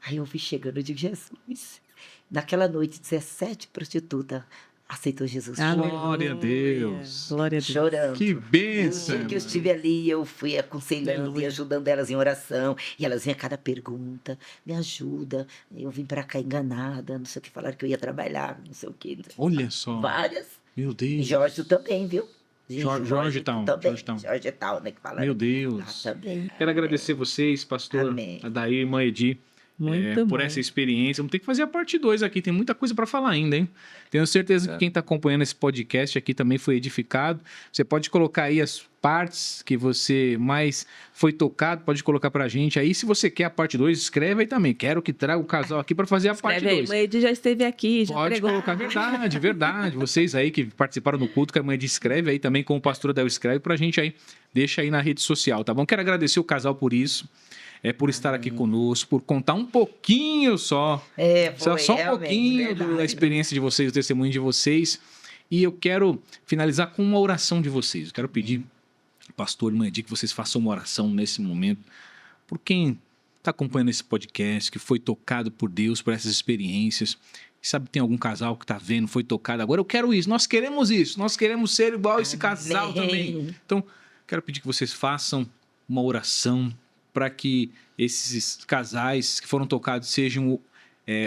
Speaker 1: Aí eu vi chegando, eu digo, Jesus. Naquela noite, 17 prostitutas aceitou Jesus.
Speaker 2: Glória a Deus.
Speaker 3: Glória a Deus.
Speaker 1: Chorando.
Speaker 2: Que
Speaker 1: No
Speaker 2: bênção.
Speaker 1: dia que eu estive ali, eu fui aconselhando
Speaker 3: Aleluia.
Speaker 1: e ajudando elas em oração. E elas vinham a cada pergunta, me ajuda. Eu vim pra cá enganada, não sei o que, falaram que eu ia trabalhar, não sei o que.
Speaker 2: Olha só.
Speaker 1: Várias.
Speaker 2: Meu
Speaker 1: E
Speaker 2: Deus.
Speaker 1: Jorge também, viu?
Speaker 2: Georgetown,
Speaker 1: também.
Speaker 2: Georgetown.
Speaker 1: Georgetown, né, que fala.
Speaker 2: Meu
Speaker 1: Lá
Speaker 2: Deus.
Speaker 1: também.
Speaker 2: Quero agradecer vocês, pastor
Speaker 1: Amém.
Speaker 2: Adair e irmã Edi,
Speaker 3: Muito
Speaker 2: por
Speaker 3: bom.
Speaker 2: essa experiência. Vamos ter que fazer a parte 2 aqui, tem muita coisa para falar ainda, hein? Tenho certeza que quem está acompanhando esse podcast aqui também foi edificado. Você pode colocar aí as partes que você mais foi tocado, pode colocar pra gente aí. Se você quer a parte 2, escreve aí também. Quero que traga o casal aqui para fazer a parte
Speaker 3: Escreve aí,
Speaker 2: 2.
Speaker 3: mãe Edi já esteve aqui, já
Speaker 2: Pode
Speaker 3: pregou.
Speaker 2: colocar, verdade. Vocês aí que participaram do culto, que a mãe escreve aí também, como o pastor Adel escreve pra gente aí. Deixa aí na rede social, tá bom? Quero agradecer o casal por isso, por estar aqui conosco, por contar um pouquinho só. Só um
Speaker 1: realmente,
Speaker 2: pouquinho da
Speaker 1: verdade.
Speaker 2: experiência de vocês, do testemunho de vocês. E eu quero finalizar com uma oração de vocês. Eu quero pedir, pastor e irmã Edi, que vocês façam uma oração nesse momento por quem está acompanhando esse podcast, que foi tocado por Deus, por essas experiências. Sabe, tem algum casal que está vendo, foi tocado. Agora eu quero isso, nós queremos isso, nós queremos ser igual a esse casal
Speaker 1: Amém.
Speaker 2: também. Então, quero pedir que vocês façam uma oração para que esses casais que foram tocados sejam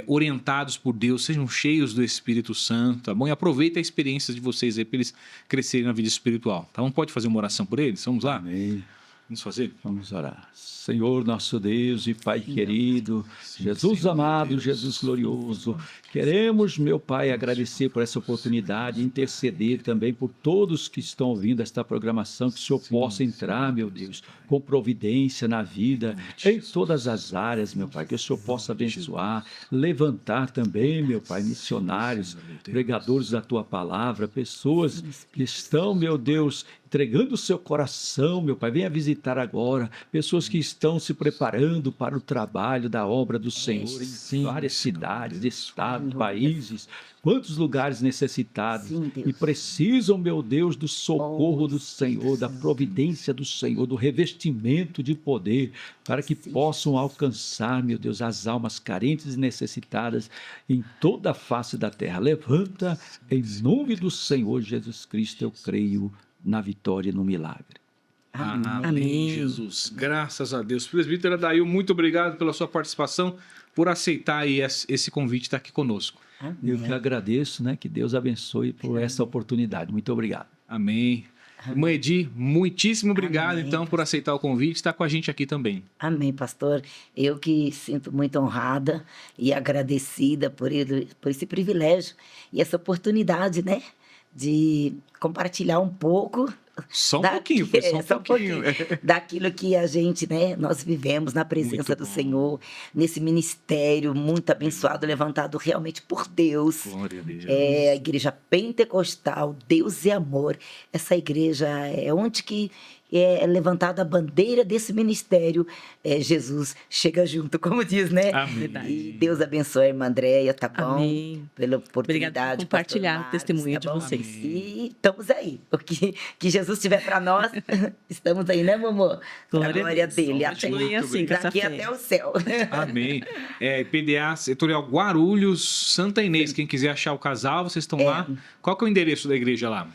Speaker 2: orientados por Deus, sejam cheios do Espírito Santo, tá bom? E aproveita a experiência de vocês aí para eles crescerem na vida espiritual, tá bom? Pode fazer uma oração por eles? Vamos lá?
Speaker 4: Amém.
Speaker 2: Vamos fazer?
Speaker 4: Vamos orar. Senhor, nosso Deus e Pai querido, Jesus amado, Jesus glorioso, queremos, meu Pai, agradecer por essa oportunidade, interceder também por todos que estão ouvindo esta programação, que o Senhor possa entrar, meu Deus, com providência na vida, em todas as áreas, meu Pai, que o Senhor possa abençoar, levantar também, meu Pai, missionários, pregadores da Tua Palavra, pessoas que estão, meu Deus, entregando o seu coração, meu Pai, venha visitar agora, pessoas que estão se preparando para o trabalho da obra do Senhor em várias cidades, estados, países, quantos lugares necessitados
Speaker 1: Sim, Deus.
Speaker 4: e precisam, meu Deus, do socorro do Senhor, da providência do Senhor, do revestimento de poder, para que possam alcançar, meu Deus, as almas carentes e necessitadas em toda a face da terra. Levanta em nome do Senhor Jesus Cristo, eu creio na vitória e no milagre.
Speaker 3: Amém.
Speaker 2: Jesus. Graças a Deus. Presbítero Adail, muito obrigado pela sua participação, por aceitar aí esse convite de estar aqui conosco.
Speaker 4: Eu que agradeço, né? Que Deus abençoe por essa oportunidade. Muito obrigado.
Speaker 2: Amém. Irmã Edi, muitíssimo obrigado,
Speaker 1: Amém.
Speaker 2: então, por aceitar o convite e estar com a gente aqui também.
Speaker 1: Amém, pastor. Eu que sinto muito honrada e agradecida por esse privilégio e essa oportunidade, né? De compartilhar um pouco
Speaker 2: Só um pouquinho, foi só um pouquinho.
Speaker 1: daquilo que a gente, né, nós vivemos na presença
Speaker 2: Muito
Speaker 1: do
Speaker 2: bom.
Speaker 1: Senhor, nesse ministério muito abençoado, levantado realmente por Deus.
Speaker 2: Glória a Deus.
Speaker 1: É a igreja pentecostal, Deus é amor. Essa igreja é onde que é levantada a bandeira desse ministério. Jesus chega junto, como diz, né?
Speaker 2: Amém.
Speaker 1: E Deus abençoe a irmã Andréia, tá bom?
Speaker 3: Amém.
Speaker 1: Pela
Speaker 3: Obrigada
Speaker 1: oportunidade.
Speaker 3: por compartilhar
Speaker 1: pastor
Speaker 3: o testemunho
Speaker 1: Marcos,
Speaker 3: de
Speaker 1: tá bom?
Speaker 3: vocês.
Speaker 1: E estamos aí. O que Jesus tiver para nós, estamos aí, né, mamô? Para a glória dele. Até,
Speaker 3: Continue assim, com essa
Speaker 1: daqui
Speaker 3: fé.
Speaker 1: até o céu.
Speaker 2: Amém. PDA, Setorial Guarulhos, Santa Inês. Quem quiser achar o casal, vocês estão lá. Qual que é o endereço da igreja lá?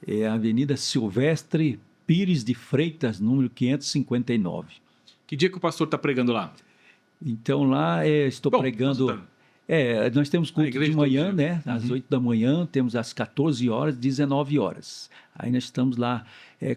Speaker 4: É a Avenida Silvestre Pires de Freitas, número 559.
Speaker 2: Que dia que o pastor está pregando lá?
Speaker 4: Então lá estou
Speaker 2: Bom,
Speaker 4: pregando.
Speaker 2: pastor.
Speaker 4: Nós temos culto
Speaker 2: igreja
Speaker 4: de
Speaker 2: todo
Speaker 4: manhã,
Speaker 2: dia.
Speaker 4: né? Às 8 da manhã, temos às 14 horas, 19 horas. Aí nós estamos lá,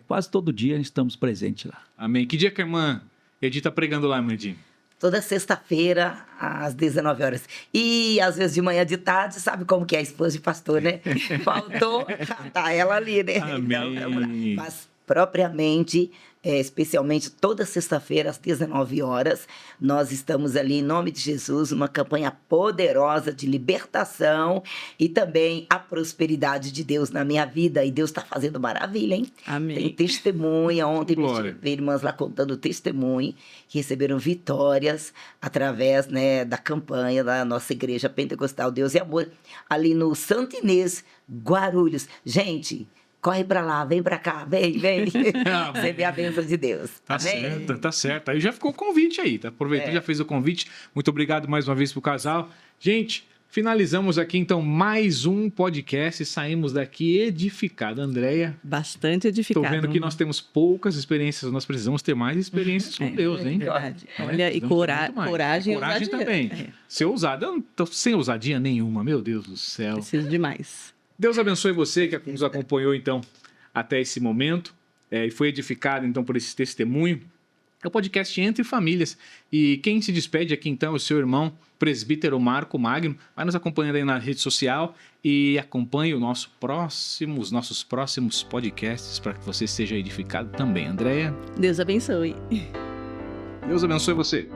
Speaker 4: quase todo dia estamos presentes lá.
Speaker 2: Amém. Que dia que a irmã Edi está pregando lá, irmã Edi?
Speaker 1: Toda sexta-feira, às 19 horas. E às vezes de manhã, de tarde, sabe como que é a esposa de pastor, né? Faltou, tá ela ali, né?
Speaker 2: Amém.
Speaker 1: vamos lá. Mas propriamente, especialmente toda sexta-feira, às 19 horas, nós estamos ali, em nome de Jesus, uma campanha poderosa de libertação e também a prosperidade de Deus na minha vida. E Deus está fazendo maravilha, hein? Tem
Speaker 3: Amém.
Speaker 1: testemunha. Ontem
Speaker 2: Glória.
Speaker 1: vi irmãs lá contando testemunho, que receberam vitórias através, né, da campanha da nossa igreja pentecostal Deus e Amor, ali no Santa Inês, Guarulhos. Gente, corre pra lá, vem pra cá, vem. Você vê a bênção de Deus.
Speaker 2: Tá
Speaker 1: Amém?
Speaker 2: certo, tá certo. Aí já ficou o convite aí, tá? Aproveitou, já fez o convite. Muito obrigado mais uma vez pro casal. Gente, finalizamos aqui então mais um podcast. Saímos daqui edificado. Andréia,
Speaker 3: Bastante
Speaker 2: tô
Speaker 3: edificado.
Speaker 2: vendo que nós temos poucas experiências, nós precisamos ter mais experiências com Deus, hein?
Speaker 3: Verdade.
Speaker 2: É,
Speaker 3: Olha, e
Speaker 2: precisamos ter muito mais.
Speaker 3: coragem e
Speaker 2: Coragem
Speaker 3: ousadia.
Speaker 2: também. Ser ousado, eu não tô sem ousadia nenhuma, meu Deus do céu.
Speaker 3: Preciso demais.
Speaker 2: Deus abençoe você que nos acompanhou, então, até esse momento e foi edificado, então, por esse testemunho. É o podcast Entre Famílias. E quem se despede aqui, então, é o seu irmão, presbítero Marco Magno. Vai nos acompanhando aí na rede social e acompanhe os nossos próximos podcasts para que você seja edificado também. Andréia,
Speaker 3: Deus abençoe.
Speaker 2: Deus abençoe você.